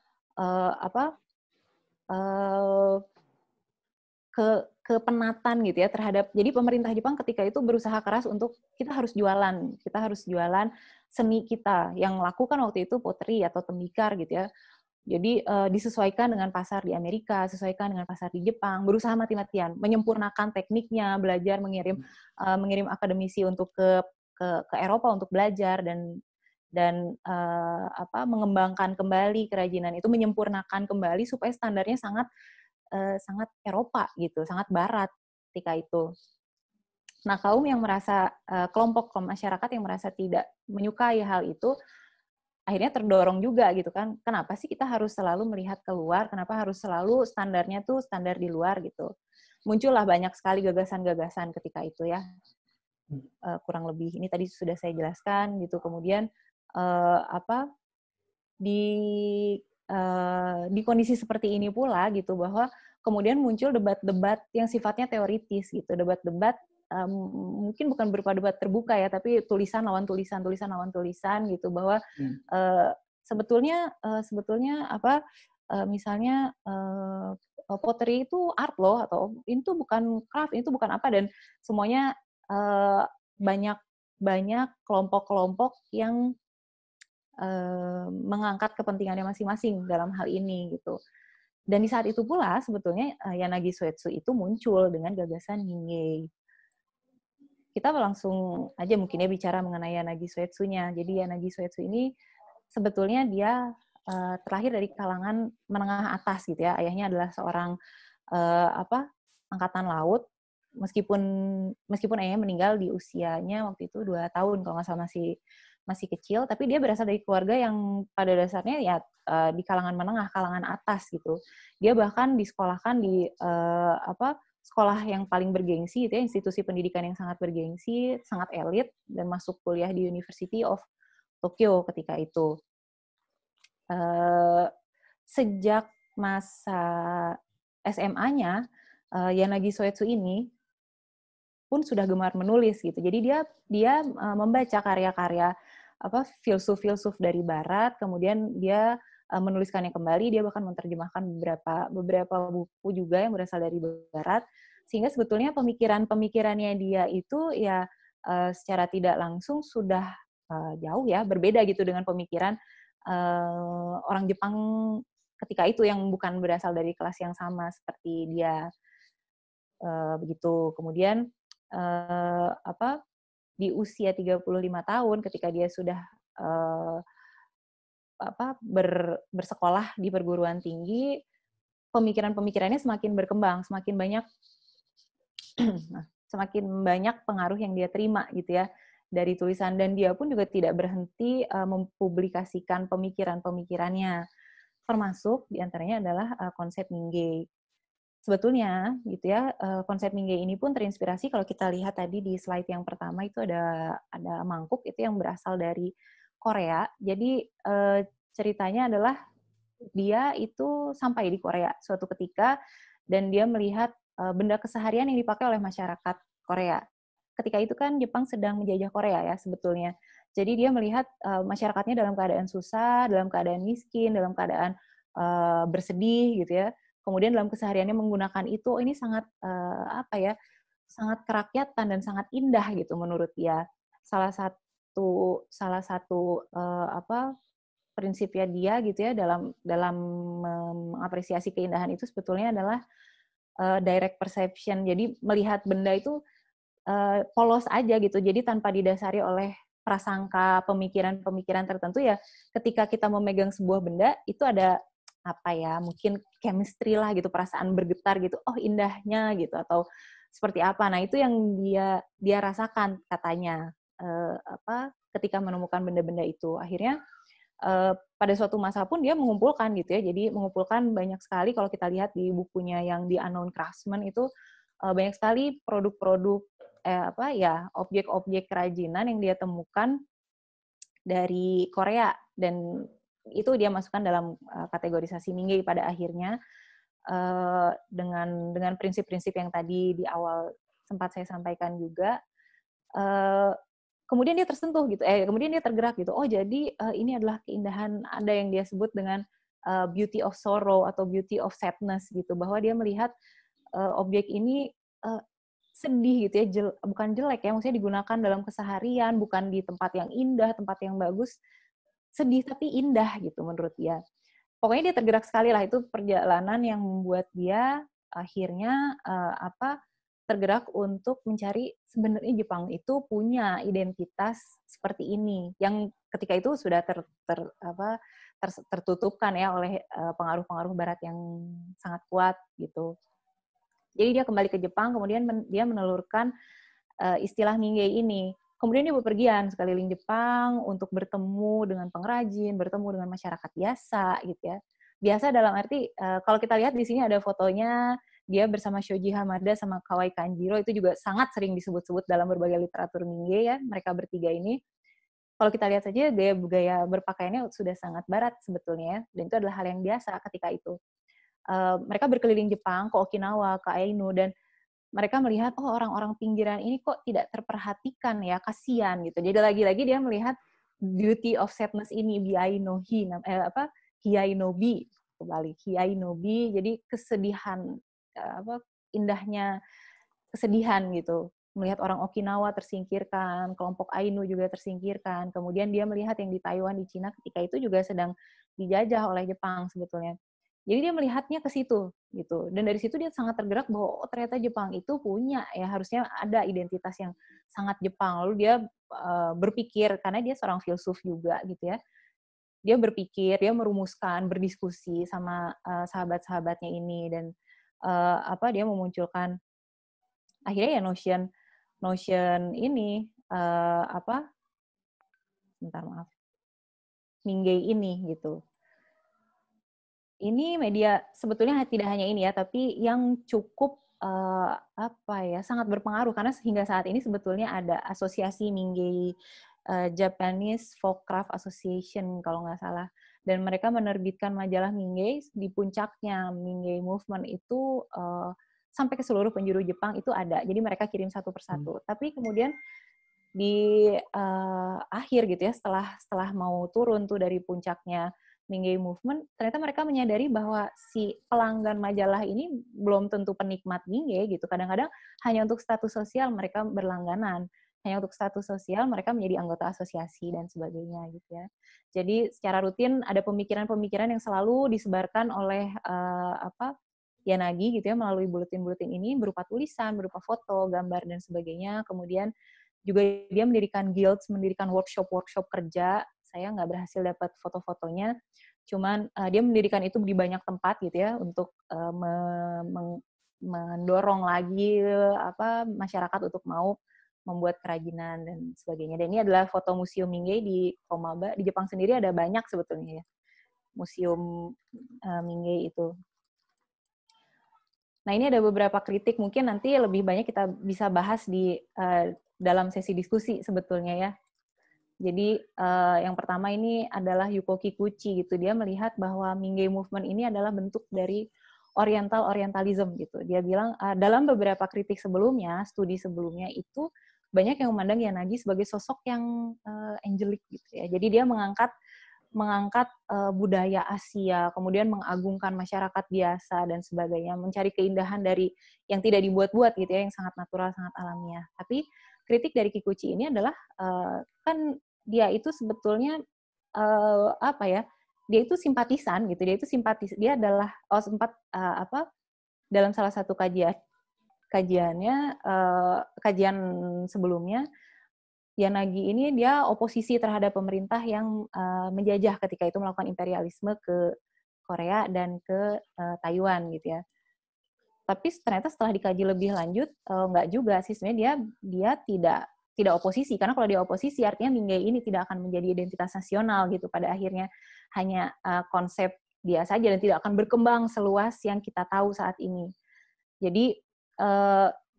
kepenatan gitu ya terhadap, jadi pemerintah Jepang ketika itu berusaha keras untuk kita harus jualan seni kita, yang lakukan waktu itu pottery atau tembikar gitu ya. Jadi disesuaikan dengan pasar di Amerika, sesuaikan dengan pasar di Jepang, berusaha mati-matian, menyempurnakan tekniknya, belajar mengirim akademisi untuk ke Eropa untuk belajar dan mengembangkan kembali kerajinan itu, menyempurnakan kembali supaya standarnya sangat Eropa gitu, sangat Barat ketika itu. Nah, kaum yang merasa kelompok masyarakat yang merasa tidak menyukai hal itu akhirnya terdorong juga gitu kan. Kenapa sih kita harus selalu melihat keluar? Kenapa harus selalu standarnya tuh standar di luar gitu? Muncullah banyak sekali gagasan-gagasan ketika itu ya. Kurang lebih ini tadi sudah saya jelaskan gitu. Kemudian di di kondisi seperti ini pula gitu, bahwa kemudian muncul debat-debat yang sifatnya teoritis gitu, debat-debat mungkin bukan berupa debat terbuka ya, tapi tulisan lawan tulisan, tulisan lawan tulisan gitu, bahwa sebetulnya misalnya pottery itu art loh, atau itu bukan craft, itu bukan apa, dan semuanya banyak kelompok-kelompok yang mengangkat kepentingannya masing-masing dalam hal ini gitu. Dan di saat itu pula sebetulnya Yanagi Soetsu itu muncul dengan gagasan Ningei. Kita langsung aja mungkin ya bicara mengenai Yanagi Soetsu-nya. Jadi Yanagi Soetsu ini sebetulnya dia terlahir dari kalangan menengah atas gitu ya. Ayahnya adalah seorang angkatan laut, meskipun ayahnya meninggal di usianya waktu itu 2 tahun kalau nggak salah, masih kecil, tapi dia berasal dari keluarga yang pada dasarnya ya di kalangan menengah, kalangan atas gitu. Dia bahkan disekolahkan di sekolah yang paling bergengsi gitu ya, institusi pendidikan yang sangat bergengsi, sangat elit, dan masuk kuliah di University of Tokyo ketika itu. Sejak masa SMA-nya, Yanagi Soetsu ini pun sudah gemar menulis gitu. Jadi dia membaca karya-karya filsuf-filsuf dari Barat, kemudian dia menuliskannya kembali, dia bahkan menerjemahkan beberapa buku juga yang berasal dari Barat, sehingga sebetulnya pemikirannya dia itu ya secara tidak langsung sudah jauh ya berbeda gitu dengan pemikiran orang Jepang ketika itu yang bukan berasal dari kelas yang sama seperti dia, begitu. Kemudian di usia 35 tahun ketika dia sudah bersekolah di perguruan tinggi, pemikiran-pemikirannya semakin berkembang, semakin banyak pengaruh yang dia terima gitu ya dari tulisan, dan dia pun juga tidak berhenti mempublikasikan pemikiran-pemikirannya, termasuk diantaranya adalah konsep Ningei. Sebetulnya gitu ya, konsep Ningei ini pun terinspirasi, kalau kita lihat tadi di slide yang pertama itu ada mangkuk itu yang berasal dari Korea. Jadi ceritanya adalah dia itu sampai di Korea suatu ketika, dan dia melihat benda keseharian yang dipakai oleh masyarakat Korea. Ketika itu kan Jepang sedang menjajah Korea ya sebetulnya. Jadi dia melihat masyarakatnya dalam keadaan susah, dalam keadaan miskin, dalam keadaan bersedih gitu ya. Kemudian dalam kesehariannya menggunakan itu, ini sangat sangat kerakyatan dan sangat indah gitu menurut dia. Salah satu prinsipnya dia gitu ya dalam mengapresiasi keindahan itu sebetulnya adalah direct perception. Jadi melihat benda itu polos aja gitu. Jadi tanpa didasari oleh prasangka, pemikiran-pemikiran tertentu ya. Ketika kita memegang sebuah benda itu ada mungkin chemistry lah gitu, perasaan bergetar gitu, oh indahnya gitu, atau seperti apa. Nah itu yang dia rasakan katanya ketika menemukan benda-benda itu. Akhirnya pada suatu masa pun dia mengumpulkan gitu ya, jadi mengumpulkan banyak sekali, kalau kita lihat di bukunya yang The Unknown Craftsman itu banyak sekali produk-produk objek-objek kerajinan yang dia temukan dari Korea, dan itu dia masukkan dalam kategorisasi Ningei pada akhirnya dengan prinsip-prinsip yang tadi di awal sempat saya sampaikan juga. Kemudian dia tersentuh gitu, kemudian dia tergerak gitu. Oh jadi ini adalah keindahan, ada yang dia sebut dengan beauty of sorrow atau beauty of sadness gitu, bahwa dia melihat objek ini sedih gitu ya, bukan jelek ya, maksudnya digunakan dalam keseharian, bukan di tempat yang indah, tempat yang bagus, sedih tapi indah gitu menurut dia. pokoknya dia tergerak sekali lah, itu perjalanan yang membuat dia akhirnya tergerak untuk mencari sebenarnya Jepang itu punya identitas seperti ini yang ketika itu sudah tertutupkan ya oleh pengaruh-pengaruh Barat yang sangat kuat gitu. Jadi dia kembali ke Jepang, kemudian dia menelurkan istilah Mingyei ini. Kemudian dia bepergian sekeliling Jepang untuk bertemu dengan pengrajin, bertemu dengan masyarakat biasa gitu ya. Biasa dalam arti kalau kita lihat di sini ada fotonya dia bersama Shoji Hamada sama Kawai Kanjiro, itu juga sangat sering disebut-sebut dalam berbagai literatur Mingyei ya, mereka bertiga ini. Kalau kita lihat saja gaya berpakaiannya sudah sangat barat sebetulnya, dan itu adalah hal yang biasa ketika itu. Mereka berkeliling Jepang, ke Okinawa, ke Ainu, dan mereka melihat, oh orang-orang pinggiran ini kok tidak terperhatikan ya, kasihan gitu. Jadi lagi-lagi dia melihat beauty of sadness ini, Hiai no Hiai no Bi, kembali Hiai no Bi, jadi kesedihan, indahnya kesedihan gitu. Melihat orang Okinawa tersingkirkan, kelompok Ainu juga tersingkirkan. Kemudian dia melihat yang di Taiwan, di Cina ketika itu juga sedang dijajah oleh Jepang sebetulnya. Jadi dia melihatnya ke situ gitu. Dan dari situ dia sangat tergerak bahwa oh, ternyata Jepang itu punya ya harusnya ada identitas yang sangat Jepang. Lalu dia berpikir karena dia seorang filsuf juga gitu ya. Dia berpikir, dia merumuskan, berdiskusi sama sahabat-sahabatnya ini dan dia memunculkan akhirnya ya notion ini bentar maaf, Mingyei ini gitu. Ini media sebetulnya tidak hanya ini ya, tapi yang cukup sangat berpengaruh karena hingga saat ini sebetulnya ada asosiasi Mingyei Japanese Folkcraft Association kalau nggak salah, dan mereka menerbitkan majalah Mingyei. Di puncaknya Mingyei Movement itu sampai ke seluruh penjuru Jepang itu ada, jadi mereka kirim satu persatu. Tapi kemudian di akhir gitu ya, setelah mau turun tuh dari puncaknya Mingyei Movement, ternyata mereka menyadari bahwa si pelanggan majalah ini belum tentu penikmat Mingyei gitu. Kadang-kadang hanya untuk status sosial mereka berlangganan, hanya untuk status sosial mereka menjadi anggota asosiasi dan sebagainya gitu ya. Jadi secara rutin ada pemikiran-pemikiran yang selalu disebarkan oleh Yanagi gitu ya melalui buletin-buletin ini berupa tulisan, berupa foto, gambar dan sebagainya. Kemudian juga dia mendirikan guilds, mendirikan workshop kerja. Saya nggak berhasil dapat foto-fotonya, cuman dia mendirikan itu di banyak tempat gitu ya untuk mendorong lagi masyarakat untuk mau membuat kerajinan dan sebagainya. Dan ini adalah foto museum Mingyei di Komaba. Di Jepang sendiri ada banyak sebetulnya ya museum Mingyei itu. Nah, ini ada beberapa kritik, mungkin nanti lebih banyak kita bisa bahas di dalam sesi diskusi sebetulnya ya. Jadi yang pertama ini adalah Yuko Kikuchi gitu. Dia melihat bahwa Mingyei Movement ini adalah bentuk dari Orientalism gitu. Dia bilang dalam beberapa kritik sebelumnya, studi sebelumnya itu banyak yang memandang Yanagi sebagai sosok yang angelic gitu ya. Jadi dia mengangkat budaya Asia, kemudian mengagungkan masyarakat biasa dan sebagainya, mencari keindahan dari yang tidak dibuat-buat gitu ya, yang sangat natural, sangat alamiah. Tapi kritik dari Kikuchi ini adalah kan dia itu sebetulnya dia itu simpatisan gitu, dia adalah sempat dalam salah satu kajian sebelumnya, Yanagi ini dia oposisi terhadap pemerintah yang menjajah ketika itu, melakukan imperialisme ke Korea dan ke Taiwan gitu ya. Tapi ternyata setelah dikaji lebih lanjut enggak juga sih, sebenarnya dia tidak oposisi, karena kalau dia oposisi artinya Mingyei ini tidak akan menjadi identitas nasional gitu pada akhirnya, hanya konsep dia saja dan tidak akan berkembang seluas yang kita tahu saat ini. Jadi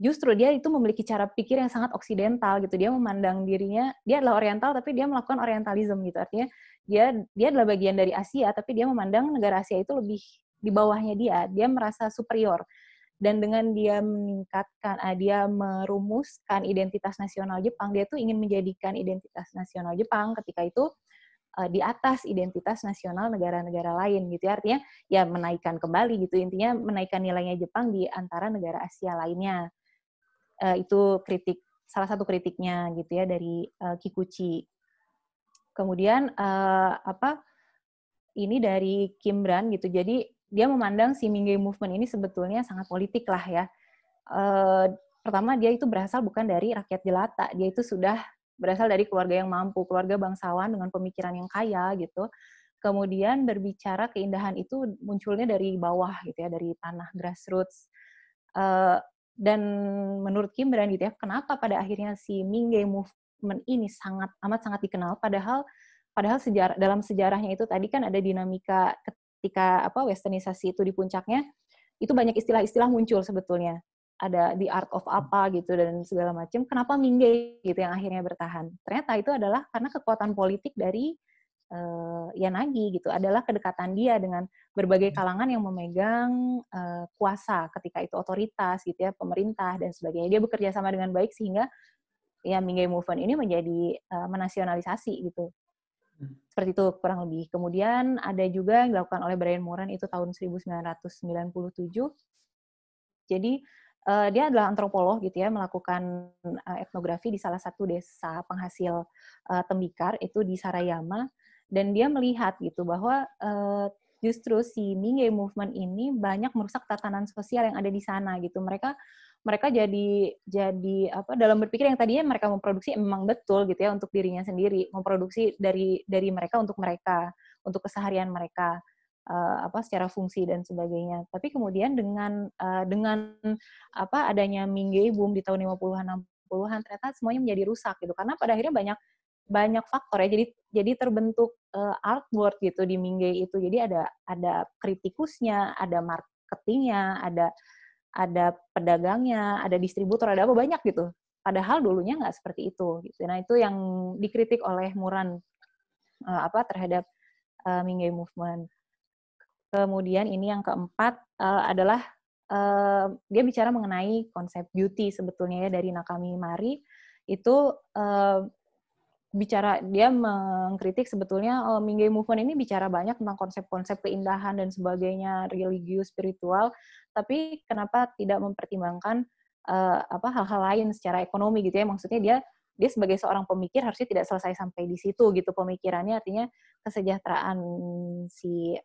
justru dia itu memiliki cara pikir yang sangat oksidental gitu. Dia memandang dirinya, dia adalah oriental tapi dia melakukan orientalism gitu. Artinya dia adalah bagian dari Asia tapi dia memandang negara Asia itu lebih di bawahnya dia. Dia merasa superior. Dan dengan dia dia merumuskan identitas nasional Jepang, dia tuh ingin menjadikan identitas nasional Jepang ketika itu di atas identitas nasional negara-negara lain gitu ya. Artinya ya menaikkan kembali gitu, intinya menaikkan nilainya Jepang di antara negara Asia lainnya. Itu salah satu kritiknya gitu ya dari Kikuchi. Kemudian ini dari Kim Brand gitu. Jadi dia memandang si Mingge movement ini sebetulnya sangat politik lah ya. Pertama dia itu berasal bukan dari rakyat jelata, dia itu sudah berasal dari keluarga yang mampu, keluarga bangsawan dengan pemikiran yang kaya gitu. Kemudian berbicara keindahan itu munculnya dari bawah gitu ya, dari tanah grassroots. Dan menurut Kim Brand gitu ya, kenapa pada akhirnya si Mingge movement ini amat sangat dikenal, padahal dalam sejarahnya itu tadi kan ada dinamika ketika westernisasi itu di puncaknya, itu banyak istilah-istilah muncul sebetulnya. Ada the art of apa gitu dan segala macam. Kenapa Mingge gitu yang akhirnya bertahan? Ternyata itu adalah karena kekuatan politik dari Yanagi gitu, adalah kedekatan dia dengan berbagai kalangan yang memegang kuasa ketika itu otoritas gitu ya, pemerintah dan sebagainya. Dia bekerja sama dengan baik sehingga ya Mingge movement ini menjadi menasionalisasi gitu. Seperti itu kurang lebih. Kemudian ada juga yang dilakukan oleh Brian Moran itu tahun 1997. Jadi dia adalah antropolog gitu ya, melakukan etnografi di salah satu desa penghasil tembikar itu di Sarayama, dan dia melihat gitu bahwa justru si Mingge movement ini banyak merusak tatanan sosial yang ada di sana gitu. Mereka jadi dalam berpikir yang tadinya mereka memproduksi memang betul gitu ya untuk dirinya sendiri, memproduksi dari mereka, untuk keseharian mereka, secara fungsi dan sebagainya. Tapi kemudian dengan adanya Mingge boom di tahun 50-an 60-an, ternyata semuanya menjadi rusak gitu, karena pada akhirnya banyak faktor ya. Jadi terbentuk art world gitu di Mingge itu. Jadi ada kritikusnya, ada marketingnya, ada pedagangnya, ada distributor, ada apa banyak gitu. Padahal dulunya nggak seperti itu. Gitu. Nah itu yang dikritik oleh Moran terhadap Mingge movement. Kemudian ini yang keempat adalah dia bicara mengenai konsep beauty sebetulnya ya dari Nakami Mari. Itu dia mengkritik sebetulnya Mingge movement ini bicara banyak tentang konsep-konsep keindahan dan sebagainya, religius, spiritual, tapi kenapa tidak mempertimbangkan hal-hal lain secara ekonomi gitu ya. Maksudnya dia sebagai seorang pemikir harusnya tidak selesai sampai di situ gitu pemikirannya, artinya kesejahteraan si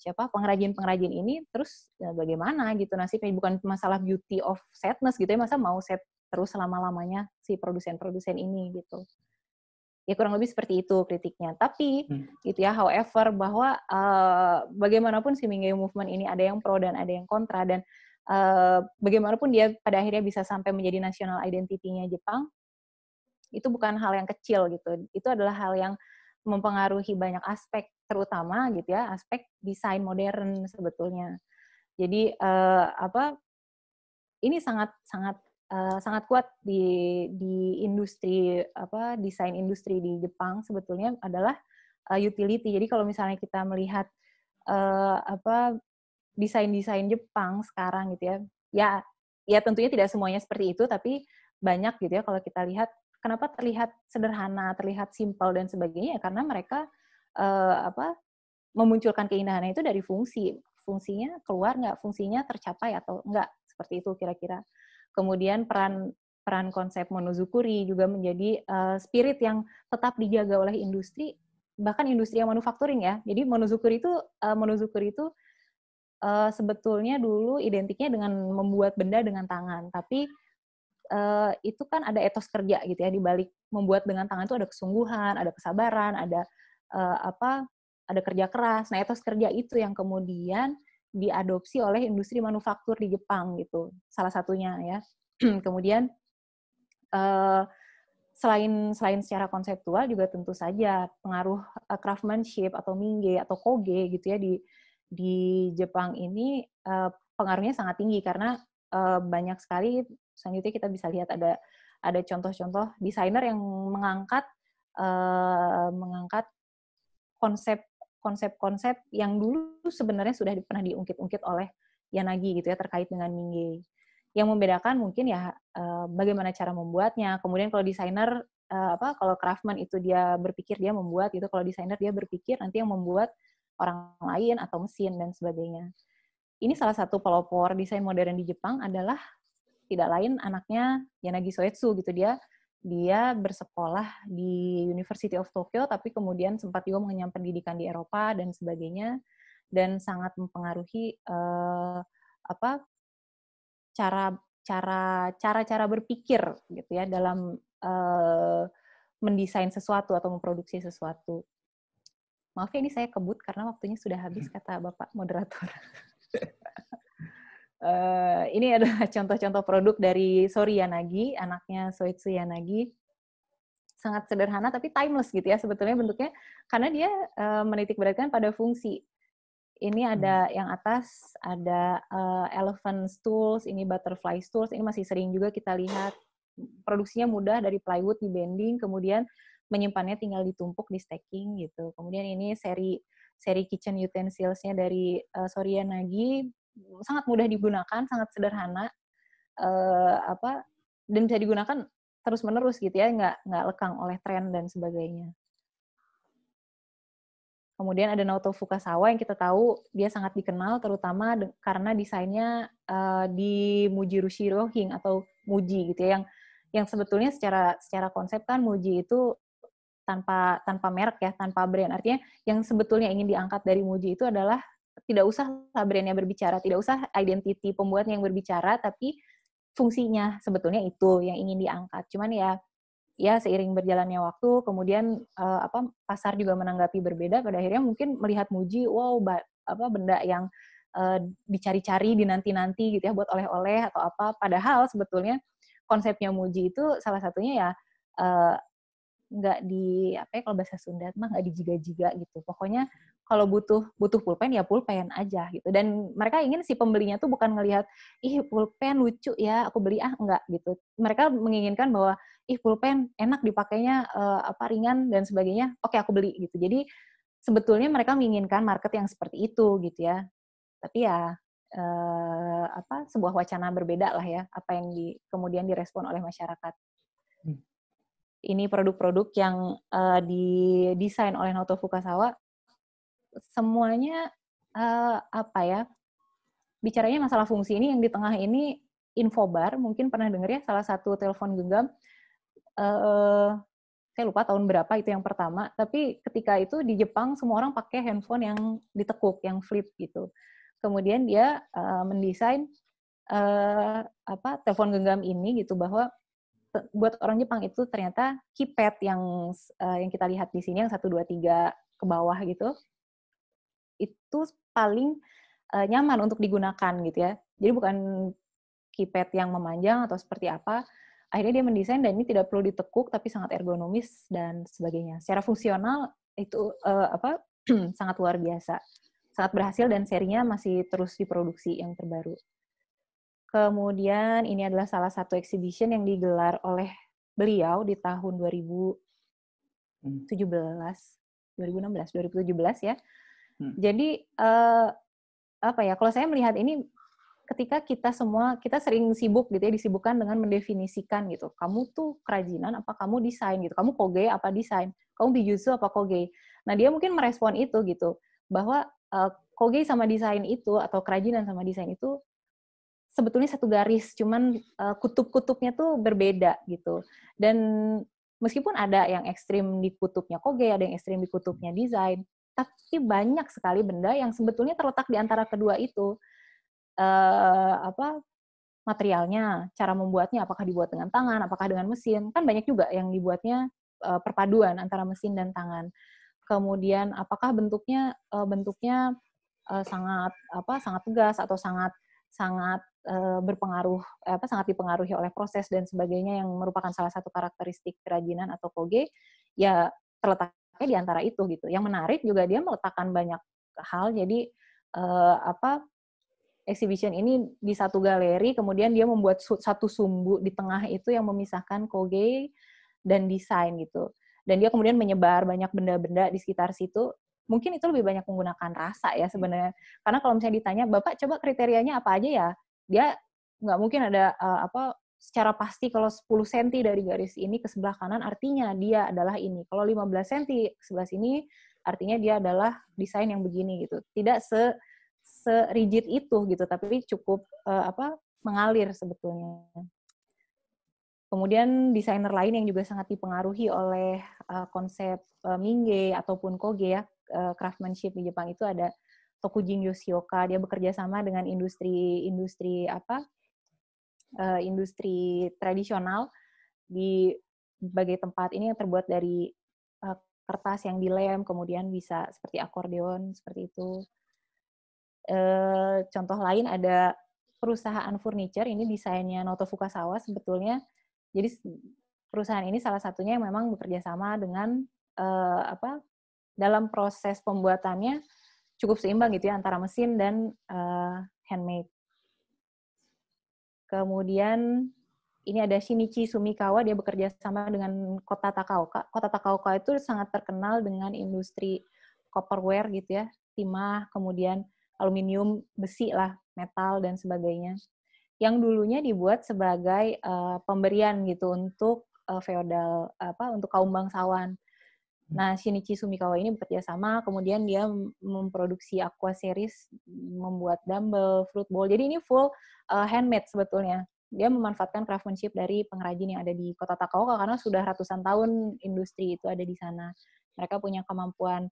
pengrajin-pengrajin ini terus bagaimana gitu nasibnya, bukan masalah beauty of sadness gitu ya, masa mau sad terus selama-lamanya si produsen-produsen ini gitu. Ya kurang lebih seperti itu kritiknya. Tapi gitu ya, however bahwa bagaimanapun si Mingge movement ini ada yang pro dan ada yang kontra, dan bagaimanapun dia pada akhirnya bisa sampai menjadi national identity-nya Jepang, itu bukan hal yang kecil gitu. Itu adalah hal yang mempengaruhi banyak aspek, terutama gitu ya, aspek desain modern sebetulnya. Jadi ini sangat kuat di industri desain industri di Jepang sebetulnya adalah utility. Jadi kalau misalnya kita melihat desain-desain Jepang sekarang gitu ya tentunya tidak semuanya seperti itu, tapi banyak gitu ya kalau kita lihat kenapa terlihat sederhana, terlihat simpel dan sebagainya, karena mereka memunculkan keindahannya itu dari fungsinya keluar nggak, fungsinya tercapai atau enggak, seperti itu kira-kira. Kemudian peran konsep monozukuri juga menjadi spirit yang tetap dijaga oleh industri, bahkan industri yang manufacturing ya. Jadi monozukuri itu sebetulnya dulu identiknya dengan membuat benda dengan tangan, tapi itu kan ada etos kerja gitu ya, di balik membuat dengan tangan itu ada kesungguhan, ada kesabaran, ada ada kerja keras. Nah, etos kerja itu yang kemudian diadopsi oleh industri manufaktur di Jepang gitu, salah satunya ya. Kemudian selain secara konseptual juga tentu saja pengaruh craftsmanship atau Mingge atau Koge gitu ya di Jepang ini pengaruhnya sangat tinggi, karena banyak sekali. Selanjutnya kita bisa lihat ada contoh-contoh desainer yang mengangkat konsep-konsep yang dulu sebenarnya sudah pernah diungkit-ungkit oleh Yanagi gitu ya terkait dengan Mingge. Yang membedakan mungkin ya bagaimana cara membuatnya. Kemudian kalau desainer kalau craftsman itu dia berpikir dia membuat gitu, kalau desainer dia berpikir nanti yang membuat orang lain atau mesin dan sebagainya. Ini salah satu pelopor desain modern di Jepang adalah tidak lain anaknya Yanagi Soetsu gitu. Dia dia bersekolah di University of Tokyo, tapi kemudian sempat juga mengenyam pendidikan di Eropa dan sebagainya, dan sangat mempengaruhi cara berpikir gitu ya dalam mendesain sesuatu atau memproduksi sesuatu. Maaf ya, ini saya kebut karena waktunya sudah habis, kata Bapak Moderator. Ini adalah contoh-contoh produk dari Sori Yanagi, anaknya Soitsu Yanagi. Sangat sederhana tapi timeless gitu ya sebetulnya bentuknya, karena dia menitikberatkan pada fungsi. Ini ada yang atas, ada elephant stools, ini butterfly stools, ini masih sering juga kita lihat. Produksinya mudah, dari plywood di bending, kemudian menyimpannya tinggal ditumpuk, di stacking gitu. Kemudian ini seri kitchen utensils-nya dari Sori Yanagi, sangat mudah digunakan, sangat sederhana, dan bisa digunakan terus-menerus gitu ya, nggak lekang oleh tren dan sebagainya. Kemudian ada Naoto Fukasawa yang kita tahu dia sangat dikenal terutama karena desainnya di Muji Rushirohin atau Muji gitu ya, yang sebetulnya secara konsep kan Muji itu tanpa merek ya, tanpa brand. Artinya yang sebetulnya ingin diangkat dari Muji itu adalah tidak usah brandnya berbicara, tidak usah identity pembuatnya yang berbicara, tapi fungsinya sebetulnya itu yang ingin diangkat. Cuman ya seiring berjalannya waktu, kemudian pasar juga menanggapi berbeda. Pada akhirnya mungkin melihat Muji, wow, benda yang dicari-cari, dinanti-nanti gitu ya buat oleh-oleh atau apa. Padahal sebetulnya konsepnya Muji itu salah satunya ya nggak kalau bahasa Sunda mah nggak dijiga-jiga gitu. Pokoknya kalau butuh pulpen ya pulpen aja gitu. Dan mereka ingin si pembelinya tuh bukan ngelihat, ih pulpen lucu ya, aku beli enggak gitu. Mereka menginginkan bahwa ih pulpen enak dipakainya, ringan dan sebagainya, oke aku beli gitu. Jadi sebetulnya mereka menginginkan market yang seperti itu gitu ya. Tapi ya sebuah wacana berbeda lah ya, apa yang kemudian direspon oleh masyarakat. Ini produk-produk yang didesain oleh Naoto Fukasawa, semuanya bicaranya masalah fungsi. Ini yang di tengah ini Infobar, mungkin pernah dengar ya, salah satu telepon genggam. Saya lupa tahun berapa itu yang pertama, tapi ketika itu di Jepang semua orang pakai handphone yang ditekuk, yang flip gitu. Kemudian dia mendesain telepon genggam ini gitu, bahwa buat orang Jepang itu ternyata keypad yang kita lihat di sini yang 1, 2, 3 ke bawah gitu, itu paling nyaman untuk digunakan gitu ya. Jadi bukan keypad yang memanjang atau seperti apa. Akhirnya dia mendesain dan ini tidak perlu ditekuk tapi sangat ergonomis dan sebagainya. Secara fungsional itu sangat luar biasa. Sangat berhasil dan serinya masih terus diproduksi yang terbaru. Kemudian ini adalah salah satu exhibition yang digelar oleh beliau di tahun 2017 ya. Jadi kalau saya melihat ini, ketika kita sering sibuk gitu ya, disibukkan dengan mendefinisikan gitu. Kamu tuh kerajinan apa kamu desain gitu. Kamu koge apa desain? Kamu bijutsu apa koge? Nah, dia mungkin merespon itu gitu, bahwa koge sama desain itu atau kerajinan sama desain itu sebetulnya satu garis, cuman kutub-kutubnya tuh berbeda gitu. Dan meskipun ada yang ekstrim di kutubnya koge, ada yang ekstrim di kutubnya desain, tapi banyak sekali benda yang sebetulnya terletak di antara kedua itu. Materialnya, cara membuatnya, apakah dibuat dengan tangan, apakah dengan mesin, kan banyak juga yang dibuatnya perpaduan antara mesin dan tangan. Kemudian apakah bentuknya sangat tegas atau sangat berpengaruh, sangat dipengaruhi oleh proses dan sebagainya, yang merupakan salah satu karakteristik kerajinan atau koge, ya terletaknya di antara itu gitu. Yang menarik juga dia meletakkan banyak hal, jadi exhibition ini di satu galeri, kemudian dia membuat satu sumbu di tengah itu yang memisahkan koge dan desain gitu. Dan dia kemudian menyebar banyak benda-benda di sekitar situ. Mungkin itu lebih banyak menggunakan rasa ya sebenarnya. Karena kalau misalnya ditanya, Bapak coba kriterianya apa aja ya? Dia nggak mungkin ada secara pasti kalau 10 cm dari garis ini ke sebelah kanan artinya dia adalah ini. Kalau 15 cm ke sebelah sini artinya dia adalah desain yang begini gitu. Tidak se-rigid itu gitu, tapi cukup mengalir sebetulnya. Kemudian desainer lain yang juga sangat dipengaruhi oleh konsep Mingge ataupun Koge ya, craftsmanship di Jepang itu ada Tokujin Yoshioka. Dia bekerja sama dengan industri tradisional di berbagai tempat. Ini yang terbuat dari kertas yang dilem, kemudian bisa seperti akordeon, seperti itu. Contoh lain ada perusahaan furniture, ini desainnya Noto Fukasawa sebetulnya. Jadi perusahaan ini salah satunya yang memang bekerja sama dengan dalam proses pembuatannya cukup seimbang gitu ya antara mesin dan handmade. Kemudian ini ada Shinichi Sumikawa, dia bekerja sama dengan Kota Takaoka. Kota Takaoka itu sangat terkenal dengan industri copperware gitu ya, timah, kemudian aluminium, besi lah, metal dan sebagainya. Yang dulunya dibuat sebagai pemberian gitu untuk feodal untuk kaum bangsawan. Nah, Shinichi Sumikawa ini bekerja sama, kemudian dia memproduksi Aqua Series, membuat dumbbell, fruit bowl. Jadi ini full handmade sebetulnya. Dia memanfaatkan craftsmanship dari pengrajin yang ada di Kota Takaoka karena sudah ratusan tahun industri itu ada di sana. Mereka punya kemampuan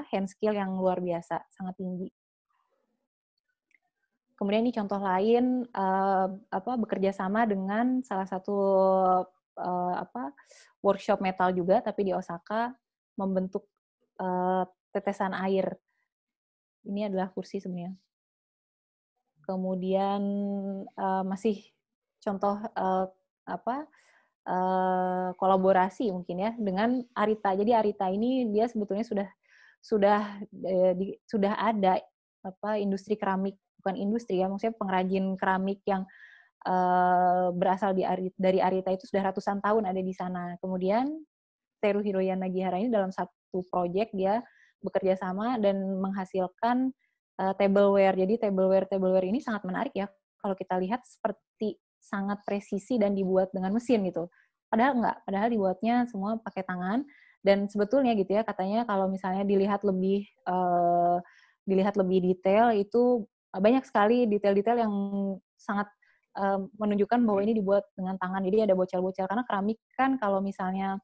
hand skill yang luar biasa, sangat tinggi. Kemudian ini contoh lain bekerja sama dengan salah satu workshop metal juga, tapi di Osaka, membentuk tetesan air. Ini adalah kursi sebenarnya. Kemudian masih contoh kolaborasi mungkin ya dengan Arita. Jadi Arita ini dia sebetulnya sudah ada industri keramik, bukan industri ya, maksudnya pengrajin keramik yang berasal dari Arita itu sudah ratusan tahun ada di sana. Kemudian Teruhiro Yanagihara ini dalam satu proyek dia bekerja sama dan menghasilkan tableware. Jadi tableware ini sangat menarik ya kalau kita lihat seperti sangat presisi dan dibuat dengan mesin gitu. Padahal enggak, padahal dibuatnya semua pakai tangan dan sebetulnya gitu ya katanya kalau misalnya dilihat lebih detail itu banyak sekali detail-detail yang sangat menunjukkan bahwa ini dibuat dengan tangan. Jadi ada bocel-bocel karena keramik kan kalau misalnya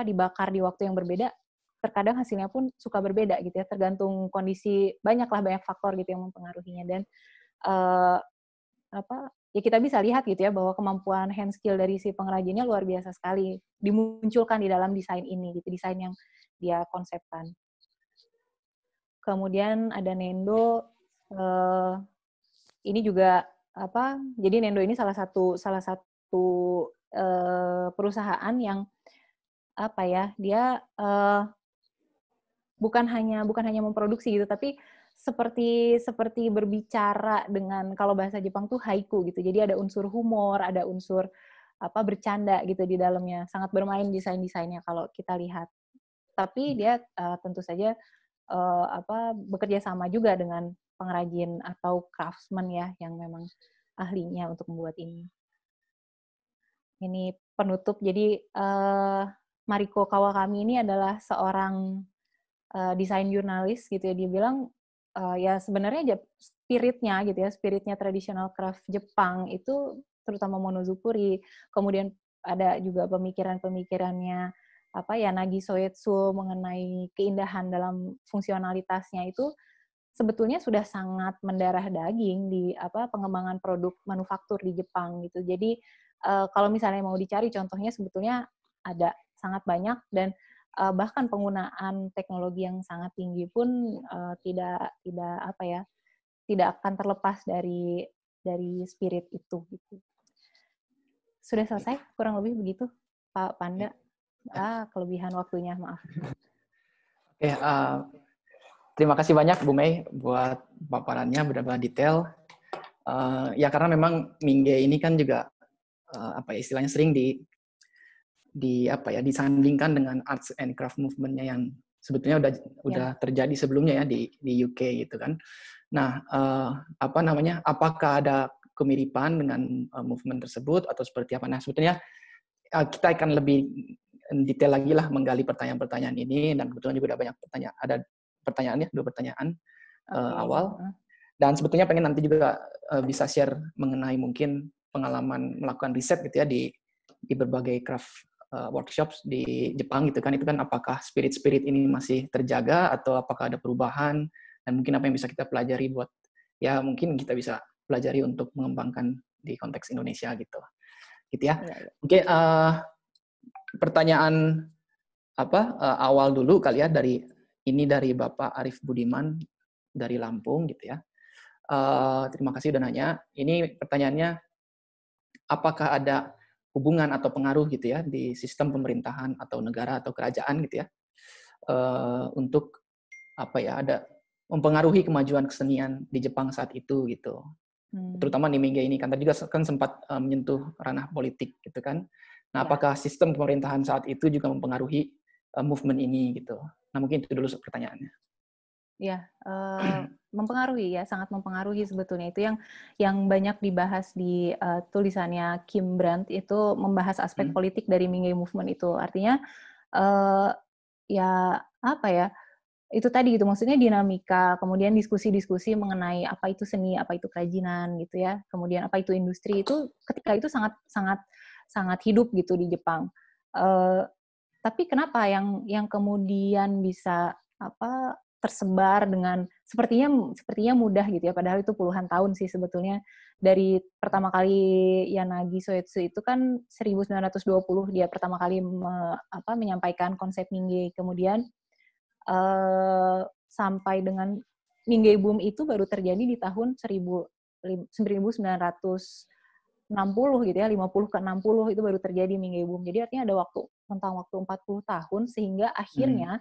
dibakar di waktu yang berbeda, terkadang hasilnya pun suka berbeda gitu ya, tergantung kondisi, banyak faktor gitu yang mempengaruhinya. Dan ya kita bisa lihat gitu ya bahwa kemampuan hand skill dari si pengrajinnya luar biasa sekali dimunculkan di dalam desain ini gitu, desain yang dia konsepkan. Kemudian ada Nendo, ini juga jadi Nendo ini salah satu perusahaan yang dia bukan hanya memproduksi gitu, tapi seperti berbicara dengan, kalau bahasa Jepang tuh haiku gitu. Jadi ada unsur humor, ada unsur bercanda gitu di dalamnya. Sangat bermain desain-desainnya kalau kita lihat. Tapi dia tentu saja bekerja sama juga dengan pengrajin atau craftsman ya yang memang ahlinya untuk membuat ini. Ini penutup. Jadi Mariko Kawakami ini adalah seorang desain jurnalis gitu ya. Dia bilang ya sebenarnya spiritnya tradisional craft Jepang itu terutama monozukuri. Kemudian ada juga pemikirannya Yanagi Soetsu mengenai keindahan dalam fungsionalitasnya itu sebetulnya sudah sangat mendarah daging di pengembangan produk manufaktur di Jepang gitu. Jadi kalau misalnya mau dicari contohnya sebetulnya ada sangat banyak dan bahkan penggunaan teknologi yang sangat tinggi pun tidak akan terlepas dari spirit itu gitu. Sudah selesai kurang lebih begitu Pak Panda. Kelebihan waktunya, maaf. Oke, terima kasih banyak Bu Mei buat paparannya benar-benar detail. Ya karena memang Mingge ini kan juga istilahnya sering disandingkan dengan arts and craft movement-nya yang sebetulnya udah terjadi sebelumnya ya di UK gitu kan. Nah, apakah ada kemiripan dengan movement tersebut atau seperti apa? Nah, sebetulnya kita akan lebih detail lagi lah menggali pertanyaan-pertanyaan ini, dan kebetulan juga ada banyak pertanyaan, ada pertanyaannya, 2 pertanyaan awal. Dan sebetulnya pengen nanti juga bisa share mengenai mungkin pengalaman melakukan riset gitu ya di berbagai craft workshops di Jepang gitu kan, itu kan apakah spirit ini masih terjaga atau apakah ada perubahan, dan mungkin apa yang bisa kita pelajari buat ya mungkin kita bisa pelajari untuk mengembangkan di konteks Indonesia gitu ya. Iya, iya. Oke, pertanyaan awal dulu kali ya dari Bapak Arif Budiman dari Lampung gitu ya. Terima kasih udah nanya. Ini pertanyaannya, apakah ada hubungan atau pengaruh gitu ya di sistem pemerintahan atau negara atau kerajaan gitu ya, untuk ada mempengaruhi kemajuan kesenian di Jepang saat itu gitu, terutama di Mingge ini kan tadi juga kan sempat menyentuh ranah politik gitu kan. Nah, apakah sistem pemerintahan saat itu juga mempengaruhi movement ini gitu? Nah, mungkin itu dulu pertanyaannya. Ya, mempengaruhi ya, sangat mempengaruhi sebetulnya. Itu yang banyak dibahas di tulisannya Kim Brandt, itu membahas aspek politik dari Mingge Movement itu. Artinya, ya apa ya, itu tadi gitu, maksudnya dinamika, kemudian diskusi-diskusi mengenai apa itu seni, apa itu kerajinan gitu ya, kemudian apa itu industri, itu ketika itu sangat hidup gitu di Jepang. Tapi kenapa yang kemudian bisa tersebar dengan sepertinya mudah gitu ya, padahal itu puluhan tahun sih sebetulnya. Dari pertama kali Yanagi Soetsu itu kan 1920 dia pertama kali menyampaikan konsep Mingge, kemudian sampai dengan Mingge boom itu baru terjadi di tahun 1960 gitu ya, 50 ke 60 itu baru terjadi Mingge boom. Jadi artinya ada rentang waktu 40 tahun sehingga akhirnya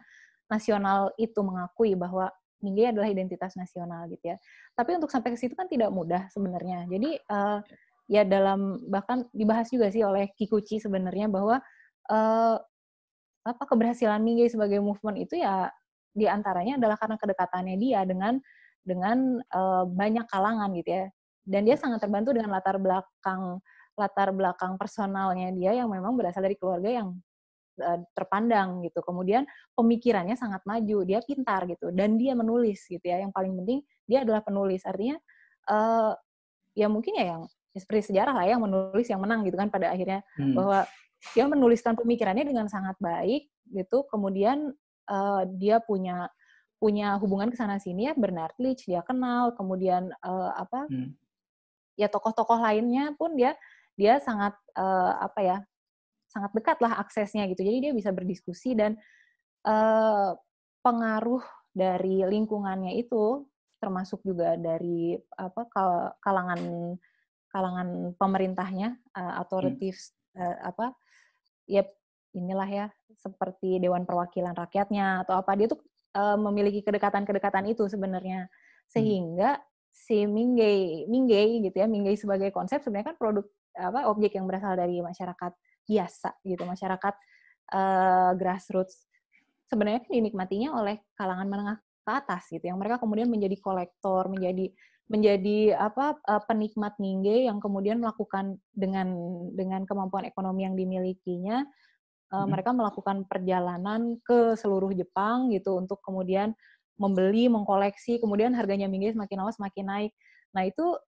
nasional itu mengakui bahwa Mingge adalah identitas nasional gitu ya. Tapi untuk sampai ke situ kan tidak mudah sebenarnya. Jadi ya bahkan dibahas juga sih oleh Kikuchi sebenarnya bahwa keberhasilan Mingge sebagai movement itu ya diantaranya adalah karena kedekatannya dia dengan banyak kalangan gitu ya. Dan dia sangat terbantu dengan latar belakang personalnya dia yang memang berasal dari keluarga yang terpandang gitu. Kemudian pemikirannya sangat maju, dia pintar gitu, dan dia menulis gitu ya. Yang paling penting dia adalah penulis. Artinya ya mungkin ya yang seperti sejarah lah yang menulis yang menang gitu kan pada akhirnya, bahwa dia menuliskan pemikirannya dengan sangat baik gitu. Kemudian dia punya hubungan ke sana sini ya, Bernard Leach dia kenal, kemudian ya tokoh-tokoh lainnya pun dia sangat sangat dekat lah aksesnya gitu. Jadi dia bisa berdiskusi dan pengaruh dari lingkungannya itu termasuk juga dari kalangan pemerintahnya, authorities ya inilah ya seperti Dewan Perwakilan Rakyatnya atau apa, dia tuh memiliki kedekatan itu sebenarnya, sehingga si Mingge gitu ya, Mingge sebagai konsep sebenarnya kan produk objek yang berasal dari masyarakat biasa gitu, masyarakat grassroots. Sebenarnya kan dinikmatinya oleh kalangan menengah ke atas gitu, yang mereka kemudian menjadi kolektor, menjadi penikmat Mingge yang kemudian melakukan dengan kemampuan ekonomi yang dimilikinya, mereka melakukan perjalanan ke seluruh Jepang gitu untuk kemudian membeli, mengkoleksi, kemudian harganya Mingge semakin lama semakin naik. Nah itu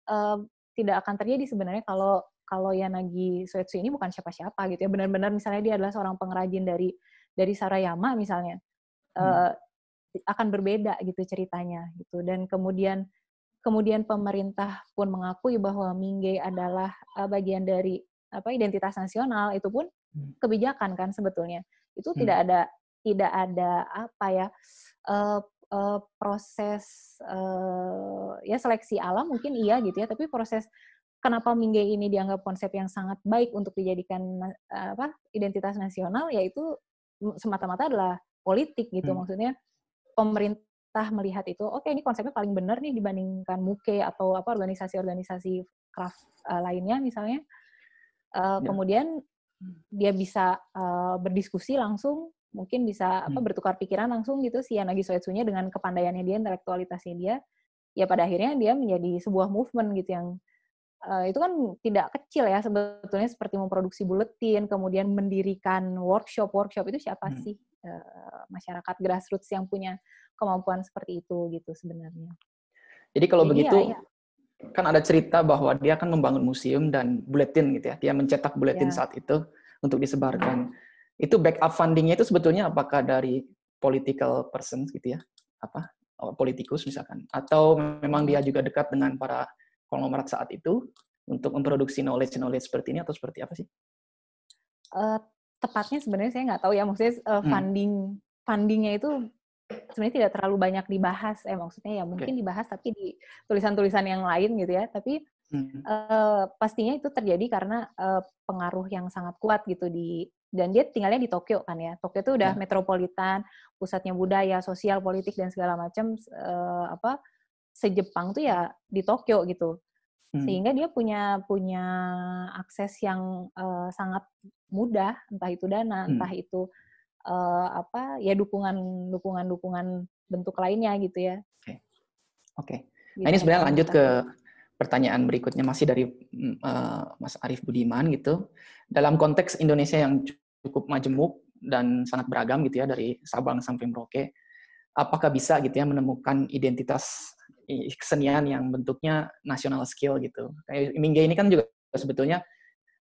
tidak akan terjadi sebenarnya kalau Yanagi Soetsu ini bukan siapa-siapa gitu ya, benar-benar misalnya dia adalah seorang pengrajin dari Sarayama misalnya, akan berbeda gitu ceritanya gitu. Dan kemudian pemerintah pun mengakui bahwa Mingge adalah bagian dari identitas nasional, itu pun kebijakan kan sebetulnya. Itu tidak ada proses ya seleksi alam mungkin iya gitu ya, tapi proses kenapa Mingge ini dianggap konsep yang sangat baik untuk dijadikan identitas nasional, yaitu semata-mata adalah politik gitu. Maksudnya pemerintah melihat itu, oke, ini konsepnya paling benar nih dibandingkan Muke atau organisasi-organisasi craft lainnya misalnya. Kemudian dia bisa berdiskusi langsung, mungkin bisa bertukar pikiran langsung gitu si Yanagi Soetsunya dengan kepandaiannya dia, intelektualitasnya dia. Ya pada akhirnya dia menjadi sebuah movement gitu yang itu kan tidak kecil ya sebetulnya, seperti memproduksi buletin, kemudian mendirikan workshop itu siapa sih masyarakat grassroots yang punya kemampuan seperti itu gitu sebenarnya. Jadi kalau begitu, kan ada cerita bahwa dia akan membangun museum dan buletin gitu ya. Dia mencetak buletin saat itu untuk disebarkan. Itu backup fundingnya itu sebetulnya apakah dari political person gitu ya, politikus misalkan, atau memang dia juga dekat dengan para konglomerat saat itu untuk memproduksi knowledge seperti ini, atau seperti apa sih? Tepatnya sebenarnya saya nggak tahu ya, maksudnya fundingnya itu sebenarnya tidak terlalu banyak dibahas, maksudnya ya mungkin dibahas tapi di tulisan-tulisan yang lain gitu ya, tapi pastinya itu terjadi karena pengaruh yang sangat kuat gitu dan dia tinggalnya di Tokyo kan ya. Tokyo itu udah metropolitan, pusatnya budaya, sosial, politik dan segala macam se-Jepang tuh ya di Tokyo gitu. Sehingga dia punya akses yang sangat mudah, entah itu dana, entah itu ya dukungan bentuk lainnya gitu ya. Oke. Nah, ini sebenarnya lanjut ke pertanyaan berikutnya, masih dari Mas Arief Budiman gitu. Dalam konteks Indonesia yang cukup majemuk dan sangat beragam gitu ya, dari Sabang sampai Merauke, apakah bisa gitu ya menemukan identitas kesenian yang bentuknya national skill gitu? Kayak Mingge ini kan juga sebetulnya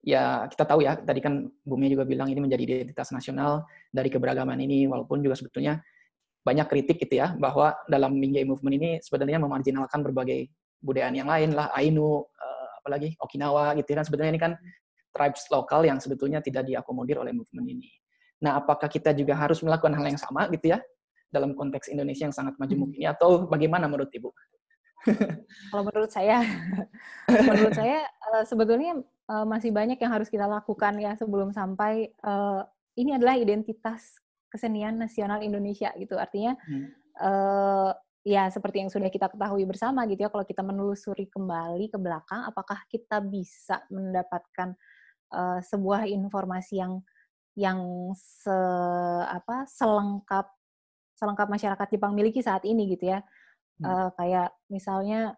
ya kita tahu ya, tadi kan Bu Mei juga bilang ini menjadi identitas nasional dari keberagaman ini, walaupun juga sebetulnya banyak kritik gitu ya, bahwa dalam Mingge movement ini sebenarnya memarginalkan berbagai budayaan yang lain lah, Ainu, apalagi Okinawa gitu kan, sebetulnya ini kan tribes lokal yang sebetulnya tidak diakomodir oleh movement ini. Nah, apakah kita juga harus melakukan hal yang sama gitu ya, dalam konteks Indonesia yang sangat majemuk ini, atau bagaimana menurut Ibu? Kalau menurut saya sebetulnya masih banyak yang harus kita lakukan ya sebelum sampai ini adalah identitas kesenian nasional Indonesia gitu. Artinya ya seperti yang sudah kita ketahui bersama gitu ya, kalau kita menelusuri kembali ke belakang, apakah kita bisa mendapatkan sebuah informasi yang selengkap masyarakat Jepang miliki saat ini gitu ya. Kayak misalnya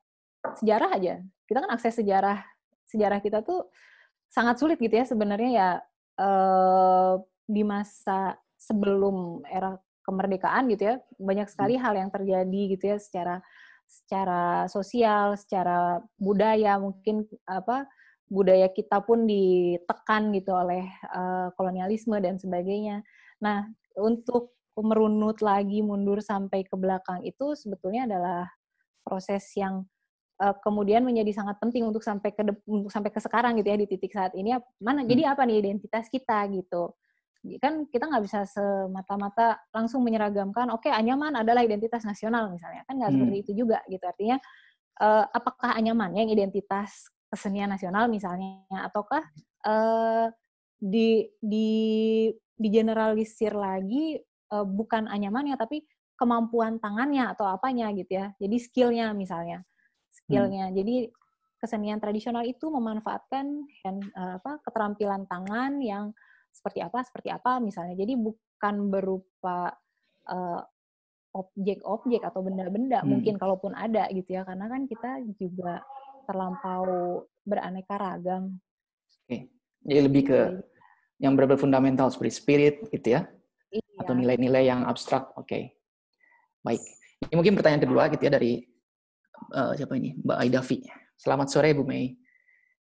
sejarah aja, kita kan akses sejarah kita tuh sangat sulit gitu ya sebenarnya ya, di masa sebelum era kemerdekaan gitu ya, banyak sekali hal yang terjadi gitu ya secara sosial, secara budaya, mungkin budaya kita pun ditekan gitu oleh kolonialisme dan sebagainya. Nah, untuk merunut lagi mundur sampai ke belakang itu sebetulnya adalah proses yang kemudian menjadi sangat penting untuk sampai ke sekarang gitu ya, di titik saat ini jadi apa nih identitas kita gitu. Kan kita nggak bisa semata-mata langsung menyeragamkan oke, anyaman adalah identitas nasional misalnya, kan nggak seperti itu juga gitu. Artinya apakah anyamannya yang identitas kesenian nasional misalnya, ataukah di generalisir lagi, bukan anyamannya tapi kemampuan tangannya atau apanya gitu ya. Jadi skill-nya misalnya. Jadi kesenian tradisional itu memanfaatkan keterampilan tangan yang seperti apa misalnya. Jadi bukan berupa objek-objek atau benda-benda mungkin kalaupun ada gitu ya, karena kan kita juga terlampau beraneka ragam. Oke. Jadi lebih ke yang benar-benar fundamental seperti spirit gitu ya, atau nilai-nilai yang abstrak. Oke. Baik. Ini mungkin pertanyaan kedua gitu ya dari siapa ini? Mbak Aidafi. Selamat sore Bu Mei.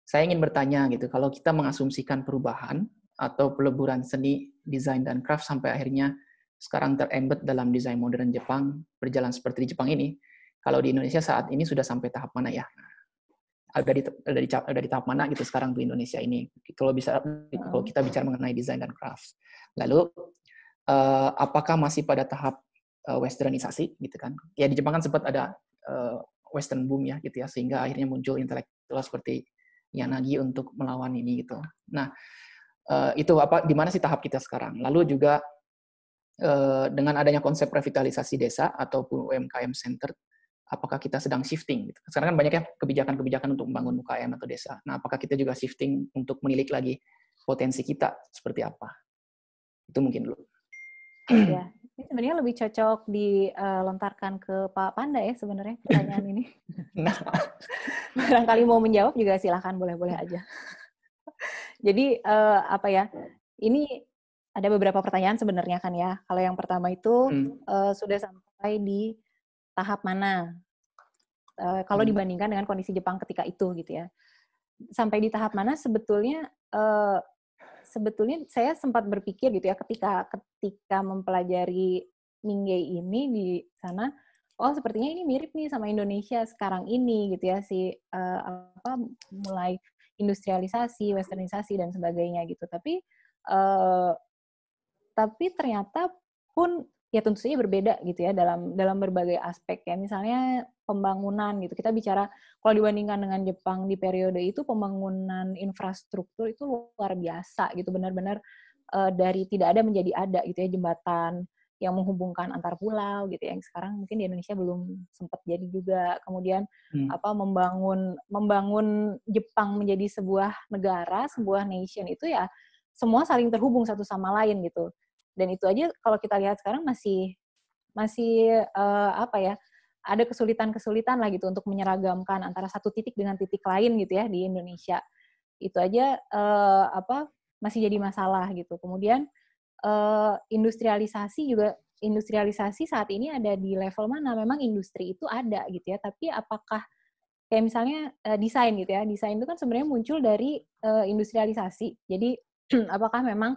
Saya ingin bertanya gitu, kalau kita mengasumsikan perubahan atau peleburan seni, desain dan craft sampai akhirnya sekarang terembed dalam desain modern Jepang, berjalan seperti di Jepang ini, kalau di Indonesia saat ini sudah sampai tahap mana ya? Ada di tahap mana gitu sekarang di Indonesia ini? Kalau kita bicara mengenai desain dan craft. Lalu apakah masih pada tahap westernisasi gitu kan? Ya di Jepang kan sempat ada western boom ya gitu ya, sehingga akhirnya muncul intelektual seperti Yanagi untuk melawan ini gitu. Nah, itu di mana sih tahap kita sekarang? Lalu juga dengan adanya konsep revitalisasi desa ataupun UMKM center, apakah kita sedang shifting gitu? Sekarang kan banyaknya kebijakan-kebijakan untuk membangun UKM atau desa. Nah, apakah kita juga shifting untuk menilik lagi potensi kita seperti apa? Itu mungkin dulu. Ya, ini sebenarnya lebih cocok dilontarkan ke Pak Panda ya sebenarnya pertanyaan ini. Nah, barangkali mau menjawab juga silahkan, boleh-boleh aja. Jadi ini ada beberapa pertanyaan sebenarnya kan ya. Kalau yang pertama itu sudah sampai di tahap mana? kalau dibandingkan dengan kondisi Jepang ketika itu gitu ya. Sampai di tahap mana sebetulnya saya sempat berpikir gitu ya ketika mempelajari Mingyai ini di sana, oh sepertinya ini mirip nih sama Indonesia sekarang ini gitu ya, mulai industrialisasi, westernisasi dan sebagainya gitu. Tapi ternyata pun ya tentu saja berbeda gitu ya dalam berbagai aspek ya. Misalnya pembangunan gitu. Kita bicara kalau dibandingkan dengan Jepang di periode itu, pembangunan infrastruktur itu luar biasa gitu, benar-benar dari tidak ada menjadi ada gitu ya, jembatan yang menghubungkan antar pulau gitu ya, yang sekarang mungkin di Indonesia belum sempat jadi juga. Kemudian membangun Jepang menjadi sebuah negara, sebuah nation itu ya semua saling terhubung satu sama lain gitu. Dan itu aja kalau kita lihat sekarang masih ada kesulitan-kesulitan lah gitu untuk menyeragamkan antara satu titik dengan titik lain gitu ya di Indonesia. Itu aja masih jadi masalah gitu. Kemudian industrialisasi saat ini ada di level mana? Memang industri itu ada gitu ya, tapi apakah kayak misalnya desain gitu ya, desain itu kan sebenarnya muncul dari industrialisasi. Jadi apakah memang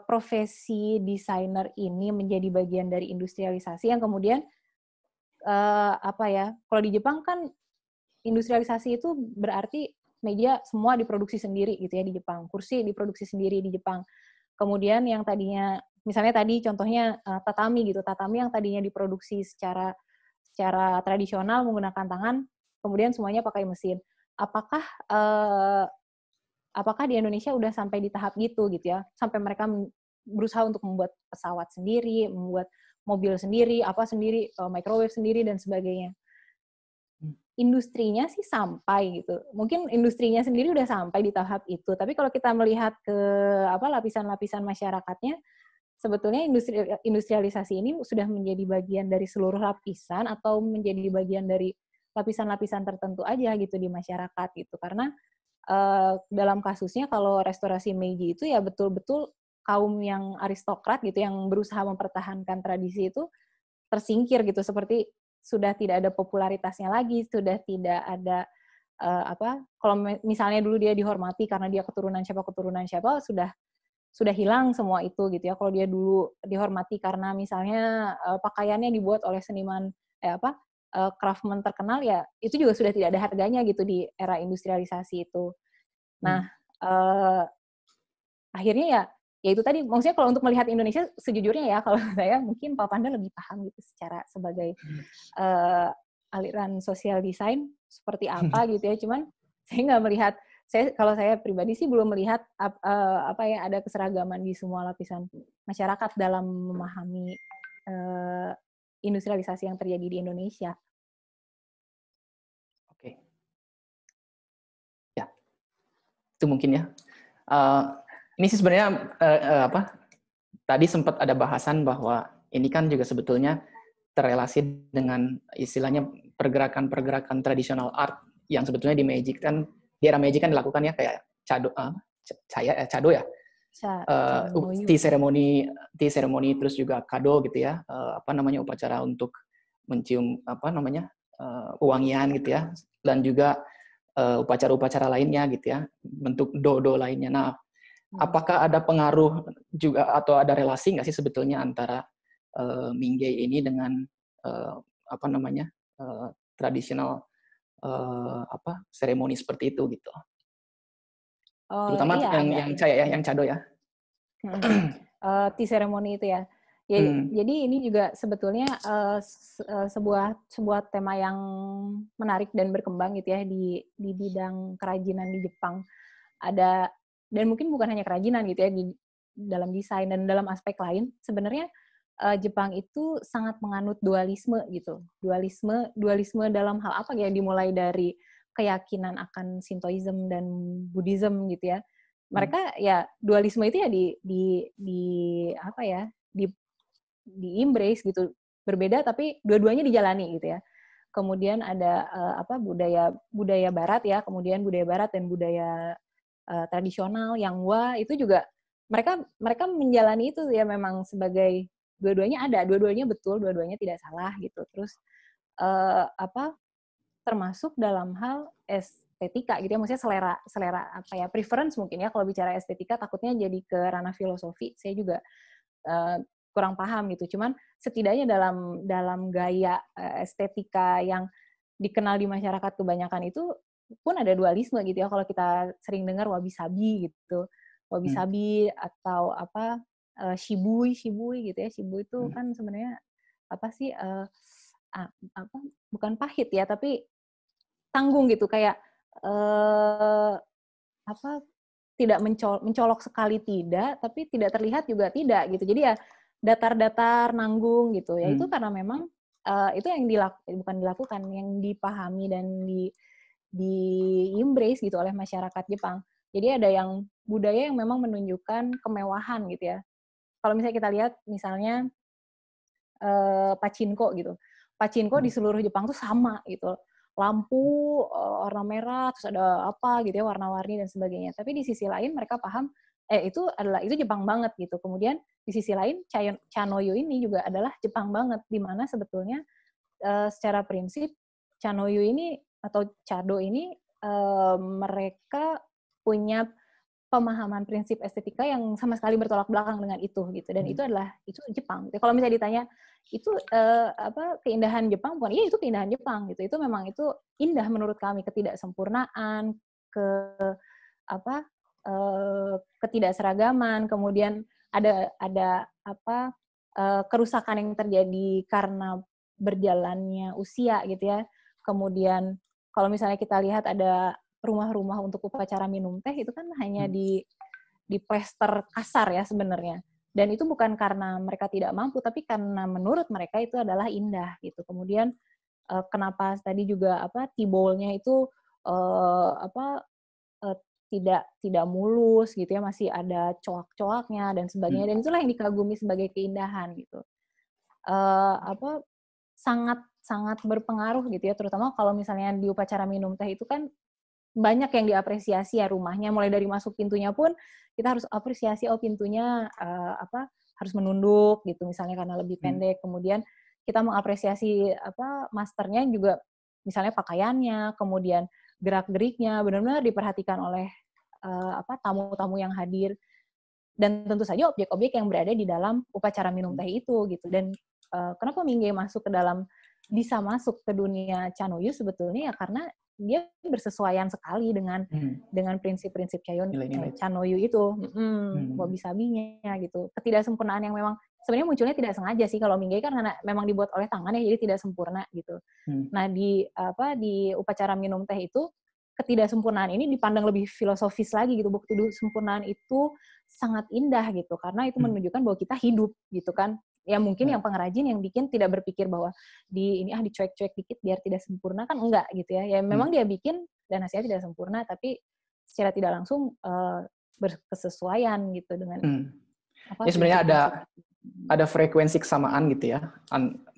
profesi desainer ini menjadi bagian dari industrialisasi yang kemudian kalau di Jepang kan industrialisasi itu berarti meja semua diproduksi sendiri gitu ya di Jepang, kursi diproduksi sendiri di Jepang. Kemudian yang tadinya misalnya tadi contohnya tatami gitu, tatami yang tadinya diproduksi secara tradisional menggunakan tangan, kemudian semuanya pakai mesin. Apakah di Indonesia udah sampai di tahap gitu ya, sampai mereka berusaha untuk membuat pesawat sendiri, membuat mobil sendiri, microwave sendiri dan sebagainya. Industrinya sih sampai gitu. Mungkin industrinya sendiri udah sampai di tahap itu, tapi kalau kita melihat ke lapisan-lapisan masyarakatnya, sebetulnya industrialisasi ini sudah menjadi bagian dari seluruh lapisan atau menjadi bagian dari lapisan-lapisan tertentu aja gitu di masyarakat gitu. Karena dalam kasusnya kalau restorasi Meiji itu ya betul-betul kaum yang aristokrat gitu yang berusaha mempertahankan tradisi itu tersingkir gitu, seperti sudah tidak ada popularitasnya lagi, sudah tidak ada kalau misalnya dulu dia dihormati karena dia keturunan siapa sudah hilang semua itu gitu ya. Kalau dia dulu dihormati karena misalnya pakaiannya dibuat oleh seniman craftsman terkenal, ya itu juga sudah tidak ada harganya gitu di era industrialisasi itu. Nah, akhirnya ya itu tadi, maksudnya kalau untuk melihat Indonesia sejujurnya ya, kalau saya mungkin Pak Panda lebih paham gitu sebagai aliran sosial desain seperti apa gitu ya. Cuman saya nggak melihat, kalau saya pribadi sih belum melihat ada keseragaman di semua lapisan masyarakat dalam memahami industrialisasi yang terjadi di Indonesia. Oke. Ya, itu mungkin ya. Ini sih sebenarnya tadi sempat ada bahasan bahwa ini kan juga sebetulnya terrelasi dengan istilahnya pergerakan tradisional art yang sebetulnya di era Meiji kan dilakukan ya, kayak chado ya. Tea ceremony terus juga kado gitu ya, upacara untuk mencium wangian gitu ya, dan juga upacara-upacara lainnya gitu ya, bentuk do lainnya. Nah, apakah ada pengaruh juga atau ada relasi nggak sih sebetulnya antara Mingyai ini dengan tradisional seremoni seperti itu gitu? Terutama yang chado ya. Tea ceremony itu ya. Jadi ini juga sebetulnya sebuah tema yang menarik dan berkembang gitu ya di bidang kerajinan di Jepang. Ada, dan mungkin bukan hanya kerajinan gitu ya, di dalam desain dan dalam aspek lain. Sebenarnya Jepang itu sangat menganut dualisme gitu. Dualisme dalam hal apa ya? Dimulai dari keyakinan akan Shintoism dan Buddhism gitu ya. Mereka ya dualisme itu ya di embrace gitu. Berbeda tapi dua-duanya dijalani gitu ya. Kemudian ada budaya barat ya, kemudian budaya barat dan budaya tradisional yang itu juga mereka menjalani itu ya, memang sebagai dua-duanya ada, dua-duanya betul, dua-duanya tidak salah gitu. Terus termasuk dalam hal estetika gitu ya, maksudnya selera apa ya, preference mungkin ya, kalau bicara estetika takutnya jadi ke ranah filosofi, saya juga kurang paham gitu. Cuman setidaknya dalam gaya estetika yang dikenal di masyarakat kebanyakan itu pun ada dualisme gitu ya. Kalau kita sering dengar wabi-sabi gitu, wabi-sabi atau apa shibui gitu ya. Shibui itu kan sebenarnya apa sih? Apa? Bukan pahit ya, tapi tanggung gitu, kayak apa? Tidak mencolok sekali tidak, tapi tidak terlihat juga tidak gitu. Jadi ya datar-datar, nanggung gitu. Ya itu karena memang itu yang bukan dilakukan, yang dipahami dan di-embrace gitu oleh masyarakat Jepang. Jadi ada yang budaya yang memang menunjukkan kemewahan gitu ya. Kalau misalnya kita lihat misalnya pachinko gitu. Pachinko di seluruh Jepang tuh sama gitu. Lampu warna merah, terus ada apa gitu ya, warna-warni dan sebagainya. Tapi di sisi lain mereka paham itu Jepang banget gitu. Kemudian di sisi lain Chanoyu ini juga adalah Jepang banget, di mana sebetulnya secara prinsip Chanoyu ini atau Chado ini mereka punya pemahaman prinsip estetika yang sama sekali bertolak belakang dengan itu gitu, dan itu Jepang. Kalau misalnya ditanya itu keindahan Jepang, bukan iya, itu keindahan Jepang gitu. Itu memang itu indah menurut kami, ketidaksempurnaan, ketidakseragaman, kemudian ada kerusakan yang terjadi karena berjalannya usia gitu ya. Kemudian kalau misalnya kita lihat ada rumah-rumah untuk upacara minum teh, itu kan hanya di plester kasar ya sebenarnya. Dan itu bukan karena mereka tidak mampu, tapi karena menurut mereka itu adalah indah gitu. Kemudian kenapa tadi juga tibolnya itu tidak mulus gitu ya, masih ada coak-coaknya dan sebagainya. Dan itulah yang dikagumi sebagai keindahan gitu. Sangat sangat berpengaruh gitu ya, terutama kalau misalnya di upacara minum teh itu kan banyak yang diapresiasi ya rumahnya, mulai dari masuk pintunya pun kita harus apresiasi, pintunya harus menunduk gitu misalnya karena lebih pendek. Kemudian kita mengapresiasi masternya juga, misalnya pakaiannya, kemudian gerak-geriknya benar-benar diperhatikan oleh tamu-tamu yang hadir, dan tentu saja objek-objek yang berada di dalam upacara minum teh itu gitu. Dan kenapa Mingge bisa masuk ke dunia Chanoyu sebetulnya ya karena dia bersesuaian sekali dengan prinsip-prinsip Chanoyu itu, wabi-sabinya gitu. Ketidaksempurnaan yang memang sebenarnya munculnya tidak sengaja sih. Kalau Mingge kan karena memang dibuat oleh tangan ya, jadi tidak sempurna gitu. Nah di upacara minum teh itu ketidaksempurnaan ini dipandang lebih filosofis lagi gitu. Bukti sempurnaan itu sangat indah gitu karena itu menunjukkan bahwa kita hidup gitu kan. Ya mungkin yang pengrajin yang bikin tidak berpikir bahwa ini dicuek-cuek dikit biar tidak sempurna, kan enggak gitu ya. Ya memang dia bikin dan hasilnya tidak sempurna, tapi secara tidak langsung berkesesuaian gitu dengan ya sebenarnya ada frekuensi kesamaan gitu ya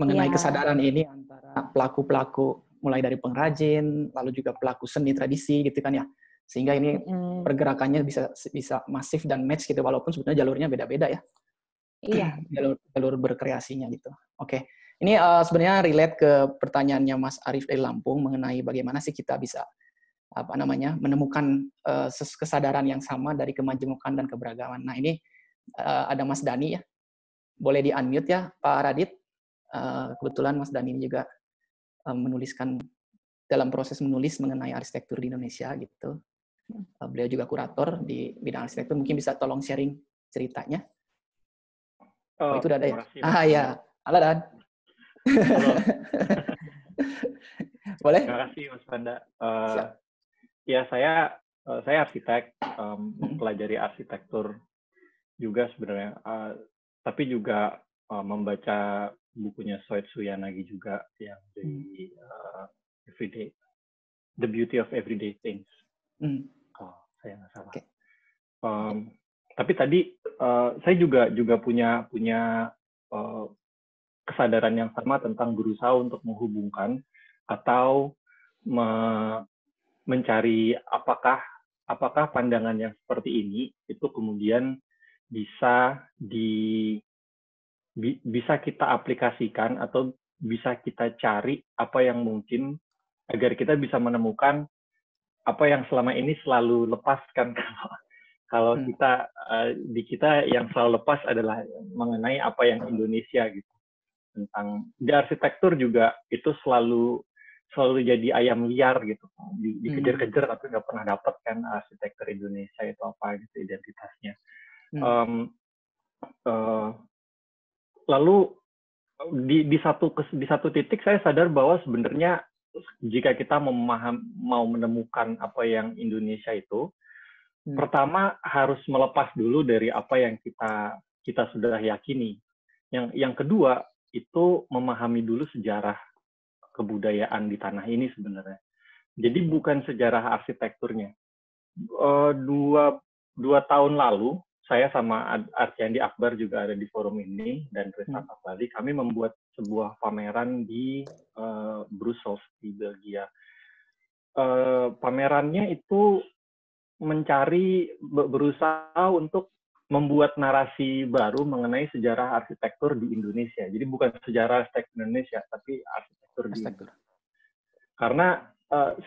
mengenai kesadaran ini antara pelaku-pelaku mulai dari pengrajin lalu juga pelaku seni tradisi gitu kan ya, sehingga ini pergerakannya bisa masif dan match gitu walaupun sebenarnya jalurnya beda-beda ya. Iya. jalur berkreasinya gitu. Oke. Ini sebenarnya relate ke pertanyaannya Mas Arief dari Lampung mengenai bagaimana sih kita bisa menemukan kesadaran yang sama dari kemajemukan dan keberagaman. Nah, ini ada Mas Dani ya. Boleh di-unmute ya, Pak Radit. Kebetulan Mas Dani juga menuliskan dalam proses menulis mengenai arsitektur di Indonesia gitu. Beliau juga kurator di bidang arsitektur, mungkin bisa tolong sharing ceritanya. Oh, itu udah ada ya? Ya. Halo, Dan. Halo. Boleh? Terima kasih, Mas Panda. Ya, saya arsitek, mempelajari arsitektur juga sebenarnya. Tapi juga membaca bukunya Soetsu Yanagi juga yang di Everyday, The Beauty of Everyday Things. Saya nggak salah. Okay. Tapi tadi saya juga punya kesadaran yang sama tentang berusaha untuk menghubungkan atau mencari apakah pandangan yang seperti ini itu kemudian bisa kita aplikasikan atau bisa kita cari apa yang mungkin agar kita bisa menemukan apa yang selama ini selalu lepas kan. Kalau kita di kita yang selalu lepas adalah mengenai apa yang Indonesia gitu. Tentang di arsitektur juga itu selalu jadi ayam liar gitu, dikejar-kejar tapi nggak pernah dapat kan arsitektur Indonesia itu apa gitu identitasnya. Lalu di satu titik saya sadar bahwa sebenarnya jika kita mau menemukan apa yang Indonesia itu, pertama harus melepas dulu dari apa yang kita sudah yakini. Yang kedua itu memahami dulu sejarah kebudayaan di tanah ini sebenarnya. Jadi bukan sejarah arsitekturnya. Dua tahun lalu saya sama Archandi Akbar juga ada di forum ini dan Reza Kafali, kami membuat sebuah pameran di Brussels di Belgia. Pamerannya itu berusaha untuk membuat narasi baru mengenai sejarah arsitektur di Indonesia. Jadi bukan sejarah arsitektur Indonesia, tapi arsitektur di Indonesia. Karena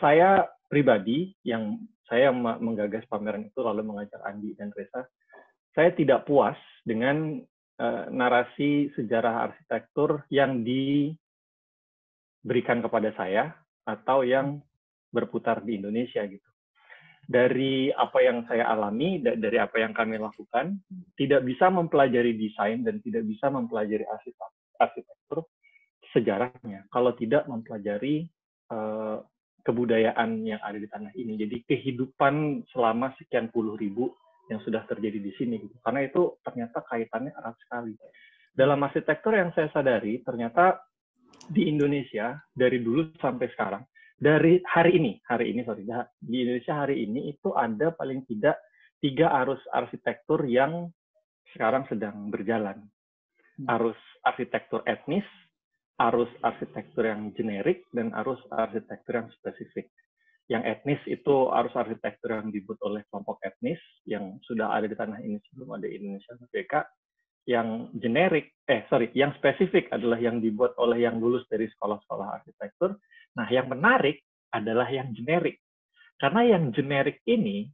saya pribadi, saya menggagas pameran itu lalu mengajak Andi dan Reza, saya tidak puas dengan narasi sejarah arsitektur yang diberikan kepada saya atau yang berputar di Indonesia gitu. Dari apa yang saya alami, dari apa yang kami lakukan, tidak bisa mempelajari desain dan tidak bisa mempelajari arsitektur sejarahnya kalau tidak mempelajari kebudayaan yang ada di tanah ini. Jadi kehidupan selama sekian puluh ribu yang sudah terjadi di sini. Karena itu ternyata kaitannya erat sekali. Dalam arsitektur yang saya sadari, ternyata di Indonesia, dari dulu sampai sekarang, dari hari ini di Indonesia hari ini itu ada paling tidak 3 arus arsitektur yang sekarang sedang berjalan. Arus arsitektur etnis, arus arsitektur yang generik, dan arus arsitektur yang spesifik. Yang etnis itu arus arsitektur yang dibuat oleh kelompok etnis yang sudah ada di tanah ini sebelum ada Indonesia merdeka. Yang yang spesifik adalah yang dibuat oleh yang lulus dari sekolah-sekolah arsitektur. Nah, yang menarik adalah yang generik. Karena yang generik ini,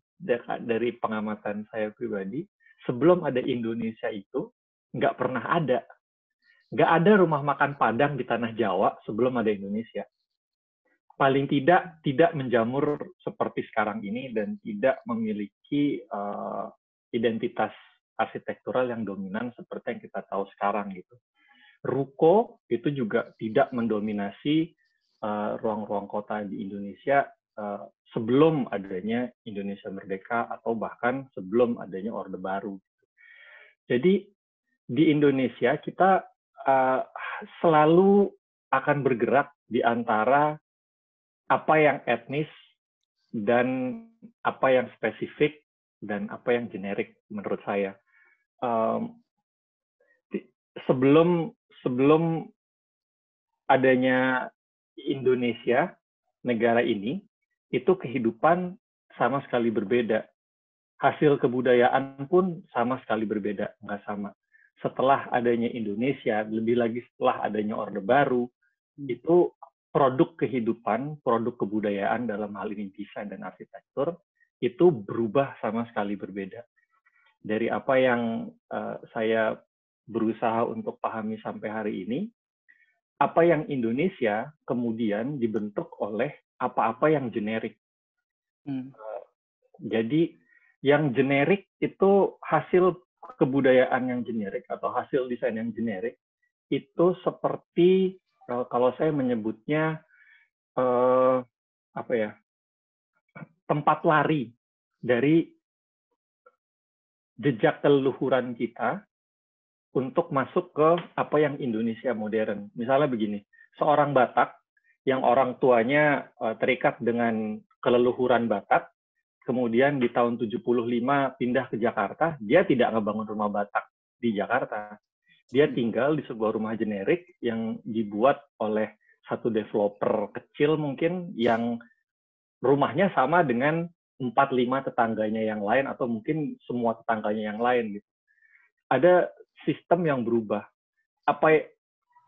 dari pengamatan saya pribadi, sebelum ada Indonesia itu, nggak pernah ada. Nggak ada rumah makan Padang di tanah Jawa sebelum ada Indonesia. Paling tidak menjamur seperti sekarang ini dan tidak memiliki identitas arsitektural yang dominan seperti yang kita tahu sekarang gitu. Ruko itu juga tidak mendominasi ruang-ruang kota di Indonesia sebelum adanya Indonesia merdeka atau bahkan sebelum adanya Orde Baru. Jadi di Indonesia kita selalu akan bergerak di antara apa yang etnis dan apa yang spesifik dan apa yang generik menurut saya. Sebelum adanya Indonesia, negara ini, itu kehidupan sama sekali berbeda. Hasil kebudayaan pun sama sekali berbeda, nggak sama. Setelah adanya Indonesia, lebih lagi setelah adanya Orde Baru, itu produk kehidupan, produk kebudayaan dalam hal ini desain dan arsitektur, itu berubah sama sekali berbeda. Dari apa yang saya berusaha untuk pahami sampai hari ini, apa yang Indonesia kemudian dibentuk oleh apa-apa yang generik. Jadi yang generik itu hasil kebudayaan yang generik atau hasil desain yang generik itu seperti kalau saya menyebutnya tempat lari dari jejak keleluhuran kita untuk masuk ke apa yang Indonesia modern. Misalnya begini, seorang Batak yang orang tuanya terikat dengan keleluhuran Batak, kemudian di tahun 75 pindah ke Jakarta, dia tidak ngebangun rumah Batak di Jakarta. Dia tinggal di sebuah rumah generik yang dibuat oleh satu developer kecil mungkin yang rumahnya sama dengan 4-5 tetangganya yang lain atau mungkin semua tetangganya yang lain gitu. Ada sistem yang berubah.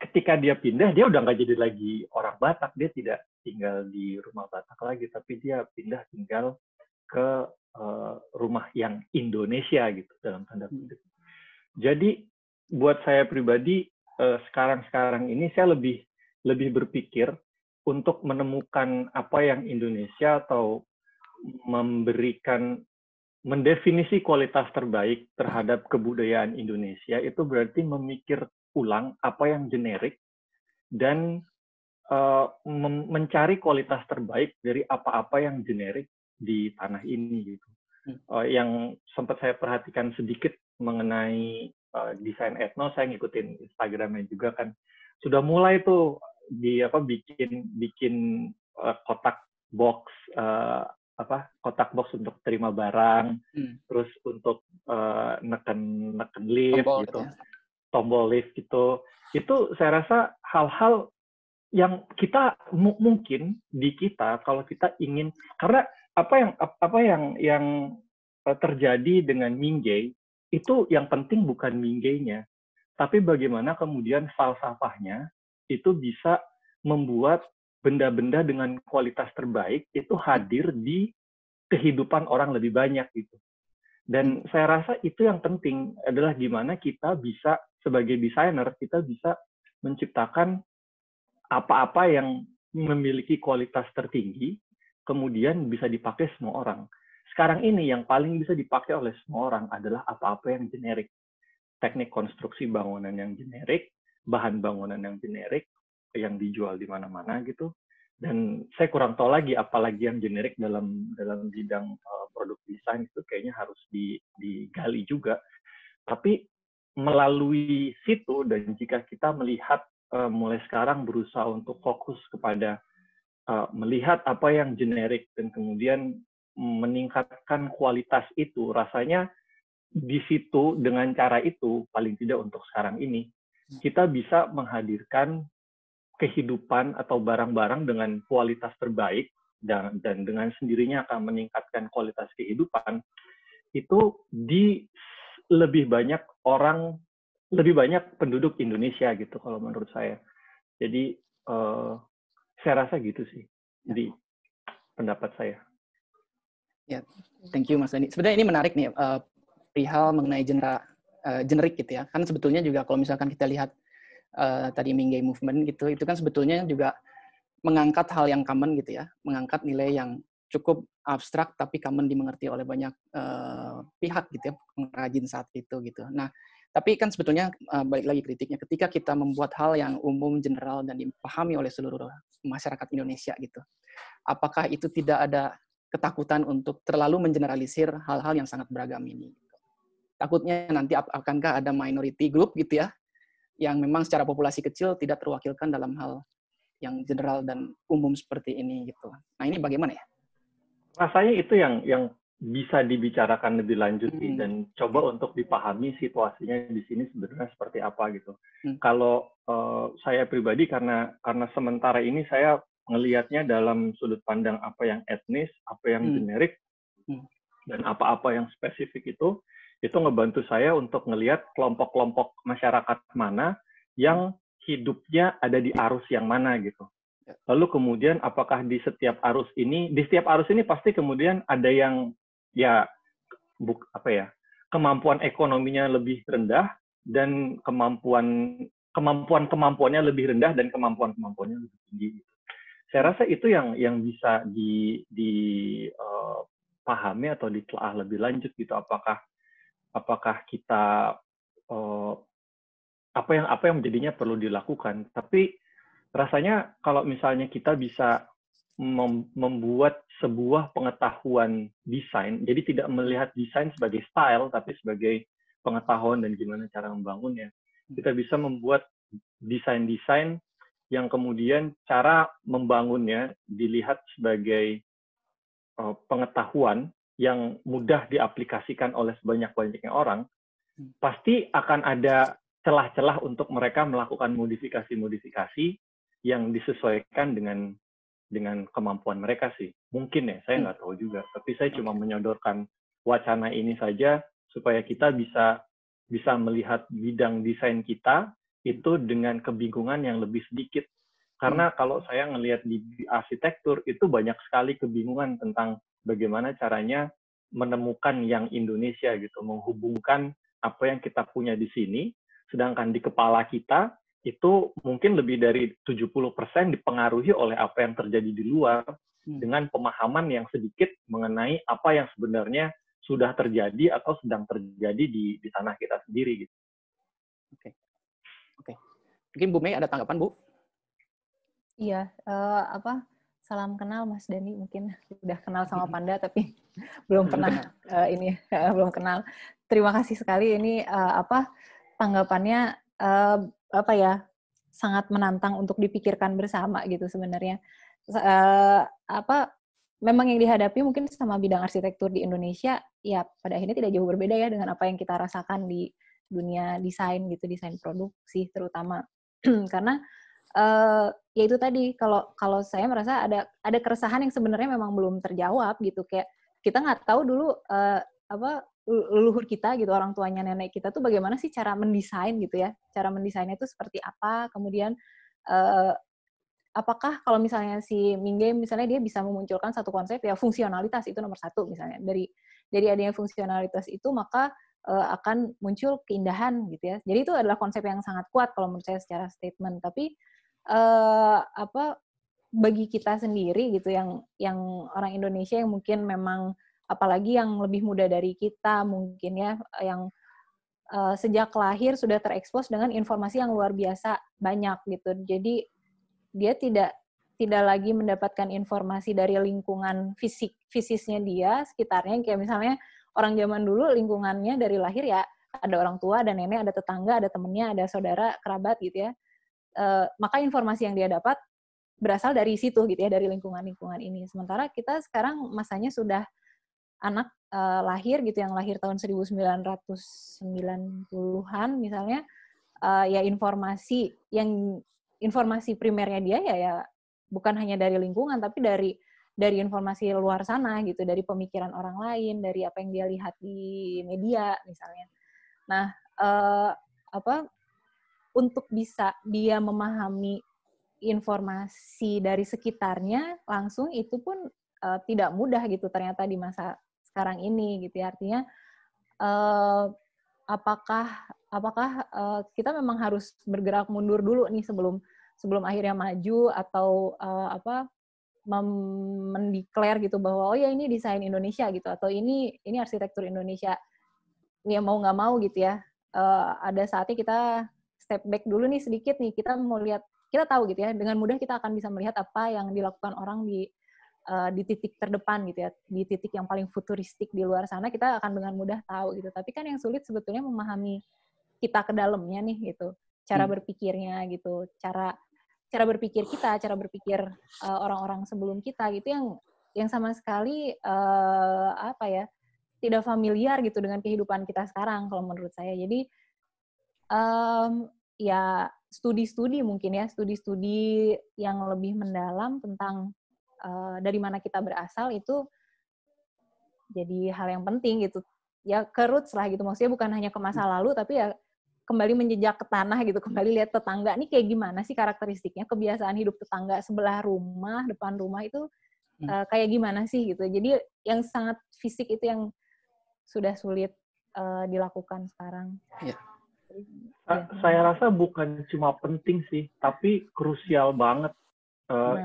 ketika dia pindah, dia udah nggak jadi lagi orang Batak, dia tidak tinggal di rumah Batak lagi, tapi dia pindah tinggal ke rumah yang Indonesia gitu dalam tanda kutip. Jadi buat saya pribadi sekarang ini saya lebih berpikir untuk menemukan apa yang Indonesia atau mendefinisi kualitas terbaik terhadap kebudayaan Indonesia itu berarti memikir ulang apa yang generik dan mencari kualitas terbaik dari apa-apa yang generik di tanah ini gitu. Yang sempat saya perhatikan sedikit mengenai desain etno, saya ngikutin Instagramnya juga kan, sudah mulai tuh bikin kotak box kotak box untuk terima barang, terus untuk neken lift tombol, gitu ya. Tombol lift gitu. Itu saya rasa hal-hal yang kita mungkin di kita kalau kita ingin, karena apa yang terjadi dengan Mingjay itu yang penting bukan Mingjay-nya, tapi bagaimana kemudian falsafahnya itu bisa membuat benda-benda dengan kualitas terbaik itu hadir di kehidupan orang lebih banyak gitu. Dan saya rasa itu yang penting adalah gimana kita bisa sebagai desainer kita bisa menciptakan apa-apa yang memiliki kualitas tertinggi, kemudian bisa dipakai semua orang. Sekarang ini yang paling bisa dipakai oleh semua orang adalah apa-apa yang generik. Teknik konstruksi bangunan yang generik, bahan bangunan yang generik, yang dijual di mana-mana gitu. Dan saya kurang tahu lagi, apalagi yang generik dalam bidang produk desain itu kayaknya harus digali juga. Tapi melalui situ, dan jika kita melihat mulai sekarang berusaha untuk fokus kepada melihat apa yang generik dan kemudian meningkatkan kualitas itu, rasanya di situ dengan cara itu paling tidak untuk sekarang ini kita bisa menghadirkan kehidupan atau barang-barang dengan kualitas terbaik dan dengan sendirinya akan meningkatkan kualitas kehidupan itu di lebih banyak penduduk Indonesia gitu kalau menurut saya. Jadi saya rasa gitu sih di pendapat saya. Ya, thank you Mas Dani. Sebenarnya ini menarik nih perihal mengenai generik gitu ya. Kan sebetulnya juga kalau misalkan kita lihat tadi Mingjay Movement gitu, itu kan sebetulnya juga mengangkat hal yang common gitu ya, mengangkat nilai yang cukup abstrak tapi common dimengerti oleh banyak pihak gitu ya, pengrajin saat itu gitu. Nah, tapi kan sebetulnya balik lagi kritiknya, ketika kita membuat hal yang umum, general, dan dipahami oleh seluruh masyarakat Indonesia gitu, apakah itu tidak ada ketakutan untuk terlalu mengeneralisir hal-hal yang sangat beragam ini? Takutnya nanti akankah ada minority group gitu ya, yang memang secara populasi kecil tidak terwakilkan dalam hal yang general dan umum seperti ini gitu. Nah ini bagaimana ya? Rasanya itu yang bisa dibicarakan lebih lanjut dan coba untuk dipahami situasinya di sini sebenarnya seperti apa gitu. Kalau saya pribadi karena sementara ini saya ngelihatnya dalam sudut pandang apa yang etnis, apa yang generik, dan apa-apa yang spesifik itu ngebantu saya untuk ngelihat kelompok-kelompok masyarakat mana yang hidupnya ada di arus yang mana gitu. Lalu kemudian apakah di setiap arus ini pasti kemudian ada yang kemampuan ekonominya lebih rendah dan kemampuannya lebih rendah dan kemampuannya lebih tinggi. Saya rasa itu yang bisa dipahami atau ditelaah lebih lanjut gitu. Apakah kita apa yang menjadinya perlu dilakukan. Tapi rasanya kalau misalnya kita bisa membuat sebuah pengetahuan desain, jadi tidak melihat desain sebagai style, tapi sebagai pengetahuan dan gimana cara membangunnya. Kita bisa membuat desain-desain yang kemudian cara membangunnya dilihat sebagai pengetahuan yang mudah diaplikasikan oleh sebanyak-banyaknya orang, pasti akan ada celah-celah untuk mereka melakukan modifikasi-modifikasi yang disesuaikan dengan kemampuan mereka sih. Mungkin ya, saya nggak tahu juga. Tapi saya cuma menyodorkan wacana ini saja supaya kita bisa melihat bidang desain kita itu dengan kebingungan yang lebih sedikit. Karena kalau saya ngelihat di arsitektur, itu banyak sekali kebingungan tentang bagaimana caranya menemukan yang Indonesia gitu, menghubungkan apa yang kita punya di sini, sedangkan di kepala kita itu mungkin lebih dari 70% dipengaruhi oleh apa yang terjadi di luar, dengan pemahaman yang sedikit mengenai apa yang sebenarnya sudah terjadi atau sedang terjadi di tanah kita sendiri gitu. Oke. Mungkin Bu Mei ada tanggapan, Bu? Iya, salam kenal Mas Dani, mungkin udah kenal sama Panda tapi belum pernah belum kenal. Terima kasih sekali ini tanggapannya sangat menantang untuk dipikirkan bersama gitu sebenarnya. Memang yang dihadapi mungkin sama bidang arsitektur di Indonesia ya pada akhirnya tidak jauh berbeda ya dengan apa yang kita rasakan di dunia desain gitu, desain produksi terutama. Karena ya itu tadi, kalau saya merasa ada keresahan yang sebenarnya memang belum terjawab gitu, kayak kita nggak tahu dulu leluhur kita gitu, orang tuanya nenek kita tuh bagaimana sih cara mendesain gitu ya, cara mendesainnya itu seperti apa, kemudian apakah kalau misalnya si Mingge misalnya dia bisa memunculkan satu konsep ya fungsionalitas itu nomor satu misalnya, dari adanya fungsionalitas itu maka akan muncul keindahan gitu ya. Jadi itu adalah konsep yang sangat kuat kalau menurut saya secara statement, tapi bagi kita sendiri gitu yang orang Indonesia yang mungkin memang apalagi yang lebih muda dari kita mungkin ya, yang sejak lahir sudah terekspos dengan informasi yang luar biasa banyak gitu. Jadi dia tidak lagi mendapatkan informasi dari lingkungan fisisnya dia sekitarnya, kayak misalnya orang zaman dulu lingkungannya dari lahir ya ada orang tua, ada nenek, ada tetangga, ada temennya, ada saudara, kerabat gitu ya. Maka informasi yang dia dapat berasal dari situ gitu ya, dari lingkungan-lingkungan ini. Sementara kita sekarang masanya sudah anak lahir gitu, yang lahir tahun 1990-an misalnya, ya informasi primernya dia ya bukan hanya dari lingkungan, tapi dari informasi luar sana gitu, dari pemikiran orang lain, dari apa yang dia lihat di media misalnya. Nah, untuk bisa dia memahami informasi dari sekitarnya langsung itu pun tidak mudah gitu ternyata di masa sekarang ini gitu ya. Artinya apakah kita memang harus bergerak mundur dulu nih sebelum akhirnya maju, atau mendeklar gitu bahwa oh ya ini desain Indonesia gitu, atau ini arsitektur Indonesia. Ya mau nggak mau gitu ya, ada saatnya kita step back dulu nih sedikit nih, kita mau lihat, kita tahu gitu ya, dengan mudah kita akan bisa melihat apa yang dilakukan orang di titik terdepan gitu ya, di titik yang paling futuristik di luar sana, kita akan dengan mudah tahu gitu. Tapi kan yang sulit sebetulnya memahami kita ke dalamnya nih gitu, cara berpikirnya gitu, cara berpikir kita, cara berpikir orang-orang sebelum kita gitu, yang sama sekali tidak familiar gitu dengan kehidupan kita sekarang kalau menurut saya. Jadi ya studi-studi mungkin ya, studi-studi yang lebih mendalam tentang dari mana kita berasal itu jadi hal yang penting gitu. Ya ke roots lah gitu, maksudnya bukan hanya ke masa lalu, tapi ya kembali menjejak ke tanah gitu, kembali lihat tetangga nih kayak gimana sih karakteristiknya, kebiasaan hidup tetangga sebelah rumah, depan rumah itu kayak gimana sih gitu. Jadi yang sangat fisik itu yang sudah sulit dilakukan sekarang. Ya. Saya rasa bukan cuma penting sih, tapi krusial banget.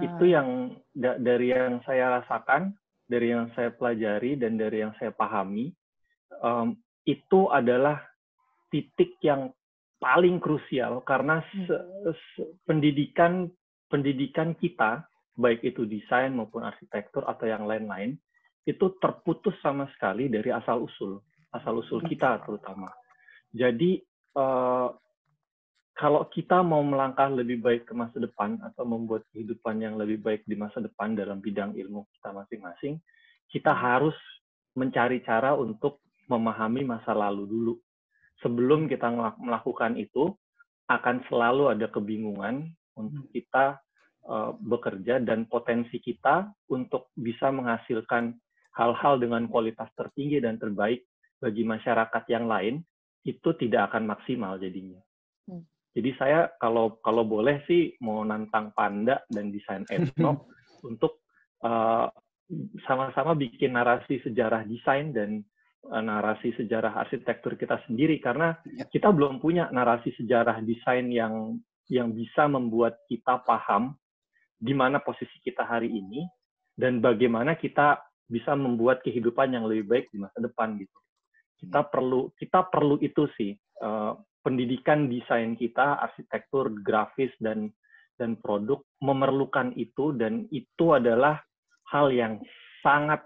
Itu yang dari yang saya rasakan, dari yang saya pelajari, dan dari yang saya pahami, itu adalah titik yang paling krusial, karena pendidikan kita, baik itu desain maupun arsitektur atau yang lain-lain, itu terputus sama sekali dari asal-usul kita terutama. Jadi kalau kita mau melangkah lebih baik ke masa depan atau membuat kehidupan yang lebih baik di masa depan dalam bidang ilmu kita masing-masing, kita harus mencari cara untuk memahami masa lalu dulu. Sebelum kita melakukan itu, akan selalu ada kebingungan untuk kita bekerja, dan potensi kita untuk bisa menghasilkan hal-hal dengan kualitas tertinggi dan terbaik bagi masyarakat yang lain itu tidak akan maksimal jadinya. Jadi saya kalau boleh sih mau nantang Panda dan Desain Etno untuk sama-sama bikin narasi sejarah desain dan narasi sejarah arsitektur kita sendiri, karena kita belum punya narasi sejarah desain yang bisa membuat kita paham di mana posisi kita hari ini dan bagaimana kita bisa membuat kehidupan yang lebih baik di masa depan gitu. Kita perlu itu sih, pendidikan desain kita, arsitektur, grafis dan produk memerlukan itu, dan itu adalah hal yang sangat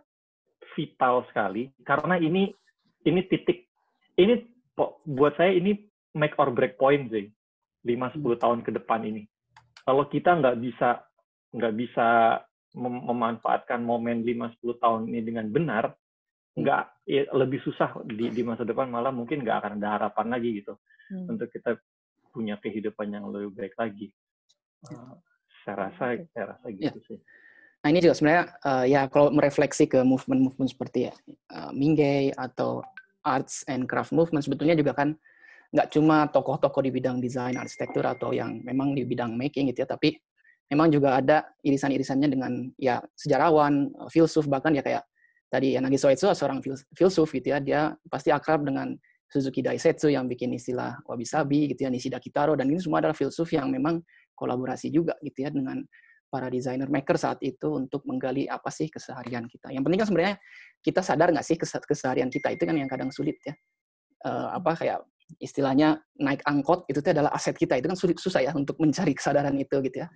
vital sekali, karena ini titik, ini buat saya ini make or break point sih 5-10 tahun ke depan ini. Kalau kita nggak bisa memanfaatkan momen 5-10 tahun ini dengan benar, lebih susah di masa depan, malah mungkin nggak akan ada harapan lagi gitu untuk kita punya kehidupan yang lebih baik lagi. Saya rasa gitu sih. Nah ini juga sebenarnya ya kalau merefleksi ke movement seperti Mingguey atau arts and craft movement, sebetulnya juga kan nggak cuma tokoh-tokoh di bidang desain, arsitektur atau yang memang di bidang making gitu ya, tapi memang juga ada irisan-irisannya dengan ya sejarawan, filsuf, bahkan ya kayak tadi ya Nagisa Uezo seorang filsuf gitu ya, dia pasti akrab dengan Suzuki Daisetsu yang bikin istilah wabi-sabi gitu ya, Nishida Kitaro, dan ini semua adalah filsuf yang memang kolaborasi juga gitu ya dengan para desainer maker saat itu untuk menggali apa sih keseharian kita. Yang penting kan sebenarnya kita sadar nggak sih keseharian kita itu kan yang kadang sulit ya. Kayak istilahnya naik angkot itu adalah aset kita, itu kan susah ya untuk mencari kesadaran itu gitu ya.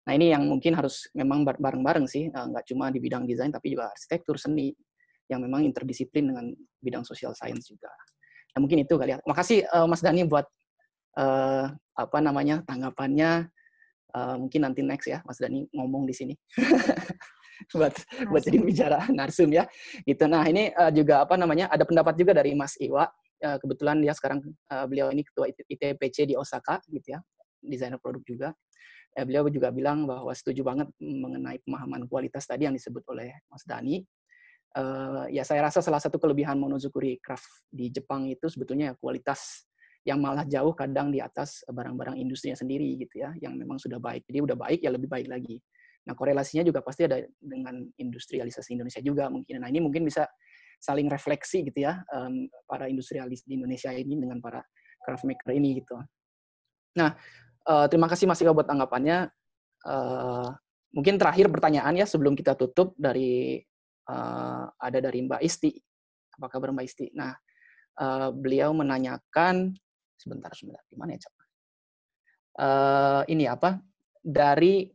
Nah ini yang mungkin harus memang bareng-bareng sih, nggak cuma di bidang desain tapi juga arsitektur, seni yang memang interdisiplin dengan bidang social science juga. Nah mungkin itu kali ya. Makasih Mas Dhani buat tanggapannya. Mungkin nanti next ya Mas Dhani ngomong di sini buat jadi bicara narsum ya gitu. Nah ini juga ada pendapat juga dari Mas Iwa. Kebetulan dia sekarang beliau ini ketua ITPC di Osaka gitu ya, desainer produk juga. Beliau juga bilang bahwa setuju banget mengenai pemahaman kualitas tadi yang disebut oleh Mas Dhani. Ya saya rasa salah satu kelebihan Monozukuri Craft di Jepang itu sebetulnya kualitas yang malah jauh kadang di atas barang-barang industrinya sendiri gitu ya, yang memang sudah baik. Jadi udah baik ya lebih baik lagi. Nah korelasinya juga pasti ada dengan industrialisasi Indonesia juga mungkin. Nah ini mungkin bisa saling refleksi gitu ya, para industrialis di Indonesia ini dengan para craft maker ini gitu. Nah terima kasih Mas Ika buat tanggapannya. Mungkin terakhir pertanyaan ya sebelum kita tutup dari ada dari Mbak Isti. Apa kabar Mbak Isti? Nah beliau menanyakan sebentar gimana ya Cak? Ini apa dari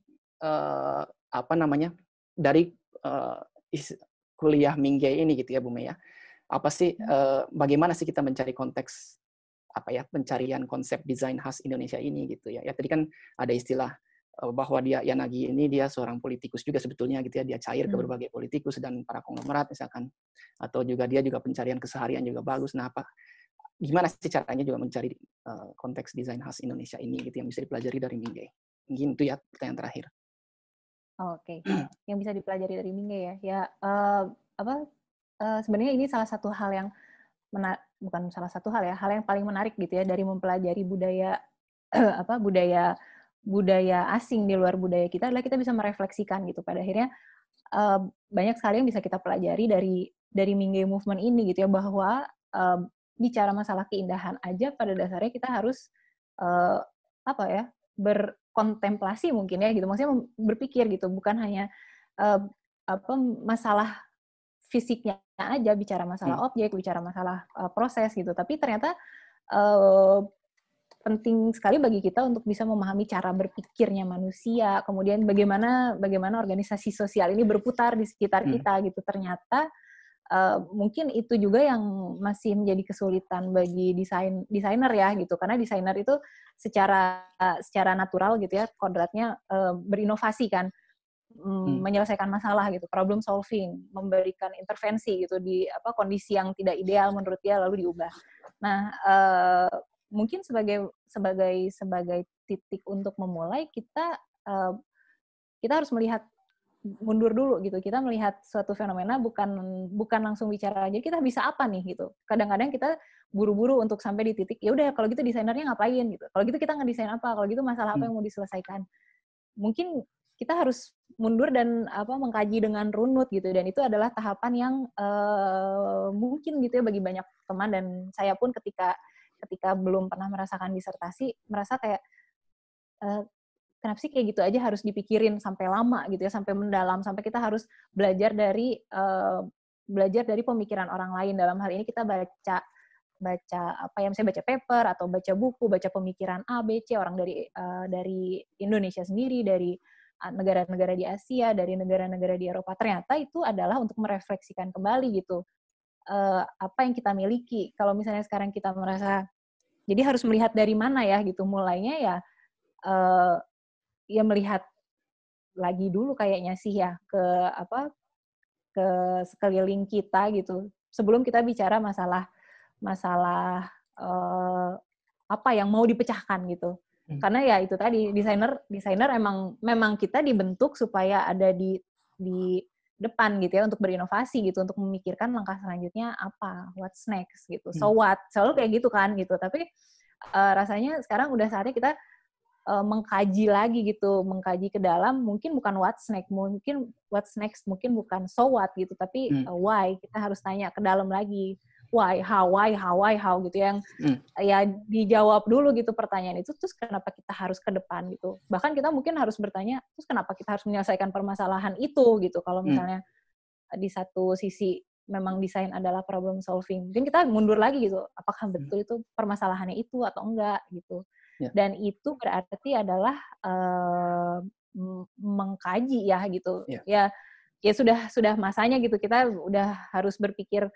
dari kuliah Mingguey ini gitu ya Bu Mei ya. Apa sih bagaimana sih kita mencari konteks pencarian konsep desain khas Indonesia ini gitu ya. Ya tadi kan ada istilah bahwa Yanagi ini dia seorang politikus juga sebetulnya gitu ya, dia cair ke berbagai politikus dan para konglomerat misalkan, atau juga dia juga pencarian keseharian juga bagus. Nah gimana sih caranya juga mencari konteks desain khas Indonesia ini gitu yang bisa dipelajari dari Mingguey? Mungkin itu ya pertanyaan terakhir. Oke. Yang bisa dipelajari dari Mingguey ya sebenarnya ini salah satu hal yang bukan salah satu hal ya, hal yang paling menarik gitu ya dari mempelajari budaya budaya asing di luar budaya kita adalah kita bisa merefleksikan gitu. Pada akhirnya banyak sekali yang bisa kita pelajari dari Mingguey movement ini gitu ya, bahwa bicara masalah keindahan aja pada dasarnya kita harus berkontemplasi mungkin ya gitu, maksudnya berpikir gitu, bukan hanya masalah fisiknya aja, bicara masalah objek, bicara masalah proses gitu, tapi ternyata penting sekali bagi kita untuk bisa memahami cara berpikirnya manusia, kemudian bagaimana organisasi sosial ini berputar di sekitar kita gitu. Ternyata mungkin itu juga yang masih menjadi kesulitan bagi desainer ya gitu, karena desainer itu secara natural gitu ya kodratnya berinovasi kan, menyelesaikan masalah gitu, problem solving, memberikan intervensi gitu di kondisi yang tidak ideal menurut dia lalu diubah. Nah mungkin sebagai titik untuk memulai kita harus melihat mundur dulu gitu. Kita melihat suatu fenomena bukan langsung bicara. Jadi kita bisa apa nih gitu. Kadang-kadang kita buru-buru untuk sampai di titik, ya udah kalau gitu desainernya ngapain gitu. Kalau gitu kita ngedesain apa? Kalau gitu masalah apa yang mau diselesaikan? Mungkin kita harus mundur dan mengkaji dengan runut gitu. Dan itu adalah tahapan yang mungkin gitu ya bagi banyak teman, dan saya pun ketika belum pernah merasakan disertasi merasa kayak kenapa sih kayak gitu aja harus dipikirin sampai lama gitu ya, sampai mendalam, sampai kita harus belajar dari pemikiran orang lain. Dalam hal ini kita baca misalnya baca paper atau baca buku, baca pemikiran A, B, C orang dari Indonesia sendiri, dari negara-negara di Asia, dari negara-negara di Eropa. Ternyata itu adalah untuk merefleksikan kembali gitu apa yang kita miliki. Kalau misalnya sekarang kita merasa, jadi harus melihat dari mana ya gitu. Mulainya ya melihat lagi dulu kayaknya sih ya ke sekeliling kita gitu. Sebelum kita bicara masalah apa yang mau dipecahkan gitu. Karena ya itu tadi desainer memang kita dibentuk supaya ada di depan gitu ya, untuk berinovasi gitu, untuk memikirkan langkah selanjutnya apa, what's next gitu. So what? Selalu kayak gitu kan gitu. Tapi rasanya sekarang udah saatnya kita mengkaji lagi gitu, mengkaji ke dalam, mungkin bukan what's next, mungkin bukan so what gitu, tapi why. Kita harus tanya ke dalam lagi, why, how gitu, yang ya dijawab dulu gitu pertanyaan itu, terus kenapa kita harus ke depan gitu. Bahkan kita mungkin harus bertanya, terus kenapa kita harus menyelesaikan permasalahan itu gitu. Kalau misalnya di satu sisi memang desain adalah problem solving, mungkin kita mundur lagi gitu, apakah betul itu permasalahannya itu atau enggak gitu. Dan itu berarti adalah mengkaji ya gitu. Ya sudah masanya gitu, kita udah harus berpikir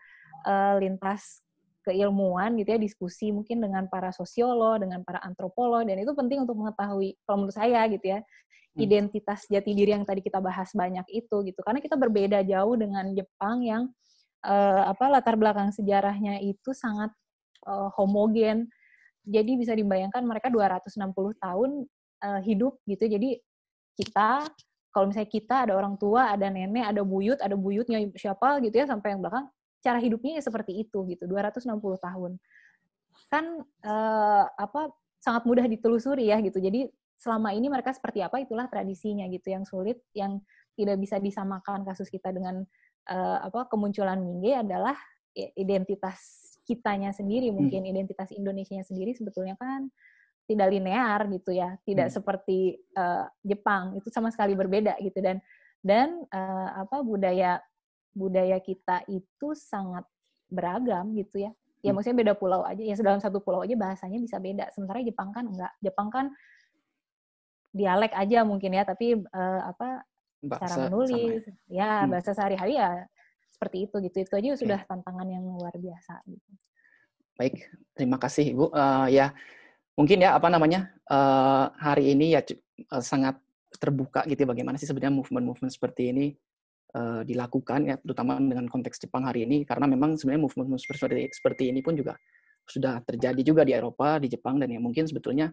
lintas keilmuan gitu ya, diskusi mungkin dengan para sosiolog, dengan para antropolog, dan itu penting untuk mengetahui, kalau menurut saya gitu ya, identitas jati diri yang tadi kita bahas banyak itu gitu. Karena kita berbeda jauh dengan Jepang yang latar belakang sejarahnya itu sangat homogen. Jadi bisa dibayangkan mereka 260 tahun hidup gitu. Jadi kita, kalau misalnya kita ada orang tua, ada nenek, ada buyutnya siapa gitu ya, sampai yang belakang, cara hidupnya ya seperti itu gitu, 260 tahun. Kan sangat mudah ditelusuri ya gitu. Jadi selama ini mereka seperti apa, itulah tradisinya gitu. Yang sulit, yang tidak bisa disamakan kasus kita dengan kemunculan Mingge adalah identitas kitanya sendiri, mungkin identitas Indonesianya sendiri sebetulnya kan tidak linear gitu ya, tidak seperti Jepang, itu sama sekali berbeda gitu. Dan budaya kita itu sangat beragam gitu ya. Ya maksudnya beda pulau aja, ya dalam satu pulau aja bahasanya bisa beda. Sementara Jepang kan enggak. Jepang kan dialek aja mungkin ya, tapi cara menulis, bahasa sehari-hari ya seperti itu gitu. Itu aja sudah tantangan yang luar biasa gitu. Baik, terima kasih Ibu. Ya mungkin ya hari ini ya sangat terbuka gitu, bagaimana sih sebenarnya movement-movement seperti ini dilakukan ya, terutama dengan konteks Jepang hari ini, karena memang sebenarnya movement seperti ini pun juga sudah terjadi juga di Eropa, di Jepang, dan ya mungkin sebetulnya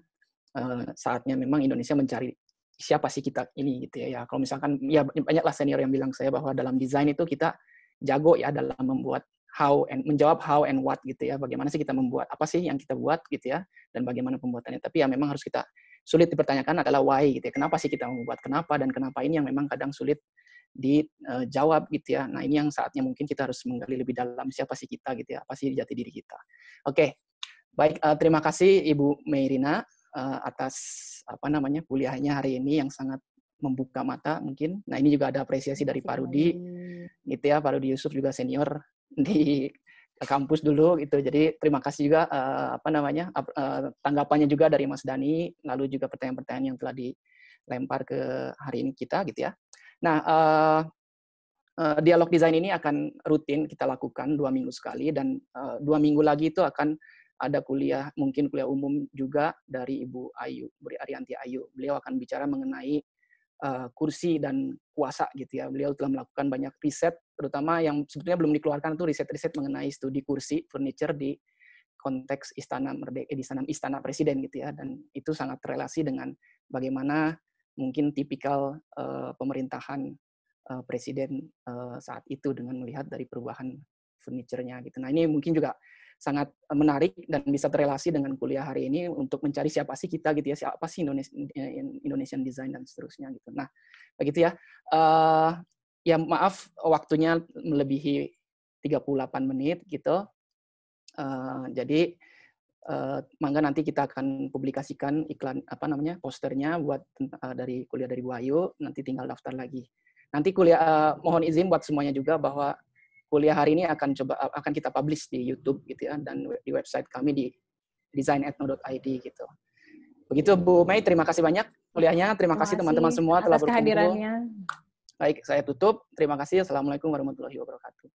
saatnya memang Indonesia mencari siapa sih kita ini gitu ya. Kalau misalkan ya banyaklah senior yang bilang saya bahwa dalam desain itu kita jago ya dalam menjawab how and what gitu ya. Bagaimana sih kita membuat, apa sih yang kita buat gitu ya, dan bagaimana pembuatannya. Tapi ya memang harus kita sulit dipertanyakan adalah why gitu ya. Kenapa sih kita membuat, kenapa dan kenapa ini yang memang kadang sulit dijawab gitu ya. Nah, ini yang saatnya mungkin kita harus menggali lebih dalam, siapa sih kita gitu ya, apa sih jati diri kita. Oke. Baik, terima kasih Ibu Meirina atas kuliahnya hari ini yang sangat membuka mata mungkin. Nah, ini juga ada apresiasi dari Pak Rudi gitu ya, Pak Rudi Yusuf juga senior di kampus dulu gitu. Jadi terima kasih juga tanggapannya juga dari Mas Dani, lalu juga pertanyaan-pertanyaan yang telah dilempar ke hari ini kita gitu ya. Nah, dialog desain ini akan rutin kita lakukan 2 minggu sekali, dan 2 minggu lagi itu akan ada mungkin kuliah umum juga dari Ibu Ayu, Bu Arianti Ayu. Beliau akan bicara mengenai kursi dan kuasa gitu ya. Beliau telah melakukan banyak riset, terutama yang sebetulnya belum dikeluarkan itu riset-riset mengenai studi kursi furniture di konteks Istana Merdeka, di Istana Presiden gitu ya. Dan itu sangat relasi dengan bagaimana mungkin tipikal pemerintahan presiden saat itu dengan melihat dari perubahan furniture-nya gitu. Nah, ini mungkin juga sangat menarik dan bisa terrelasi dengan kuliah hari ini untuk mencari siapa sih kita gitu ya, siapa sih Indonesian design dan seterusnya gitu. Nah, begitu ya. Ya maaf waktunya melebihi 38 menit gitu. Jadi mangga nanti kita akan publikasikan iklan posternya buat dari kuliah dari Bu Ayu, nanti tinggal daftar lagi. Nanti kuliah mohon izin buat semuanya juga bahwa kuliah hari ini akan kita publish di YouTube gitu ya, dan di website kami di designetno.id gitu. Begitu Bu Mei, terima kasih banyak kuliahnya. Terima kasih teman-teman semua telah berkumpul. Kehadirannya. Baik, saya tutup. Terima kasih. Assalamualaikum warahmatullahi wabarakatuh.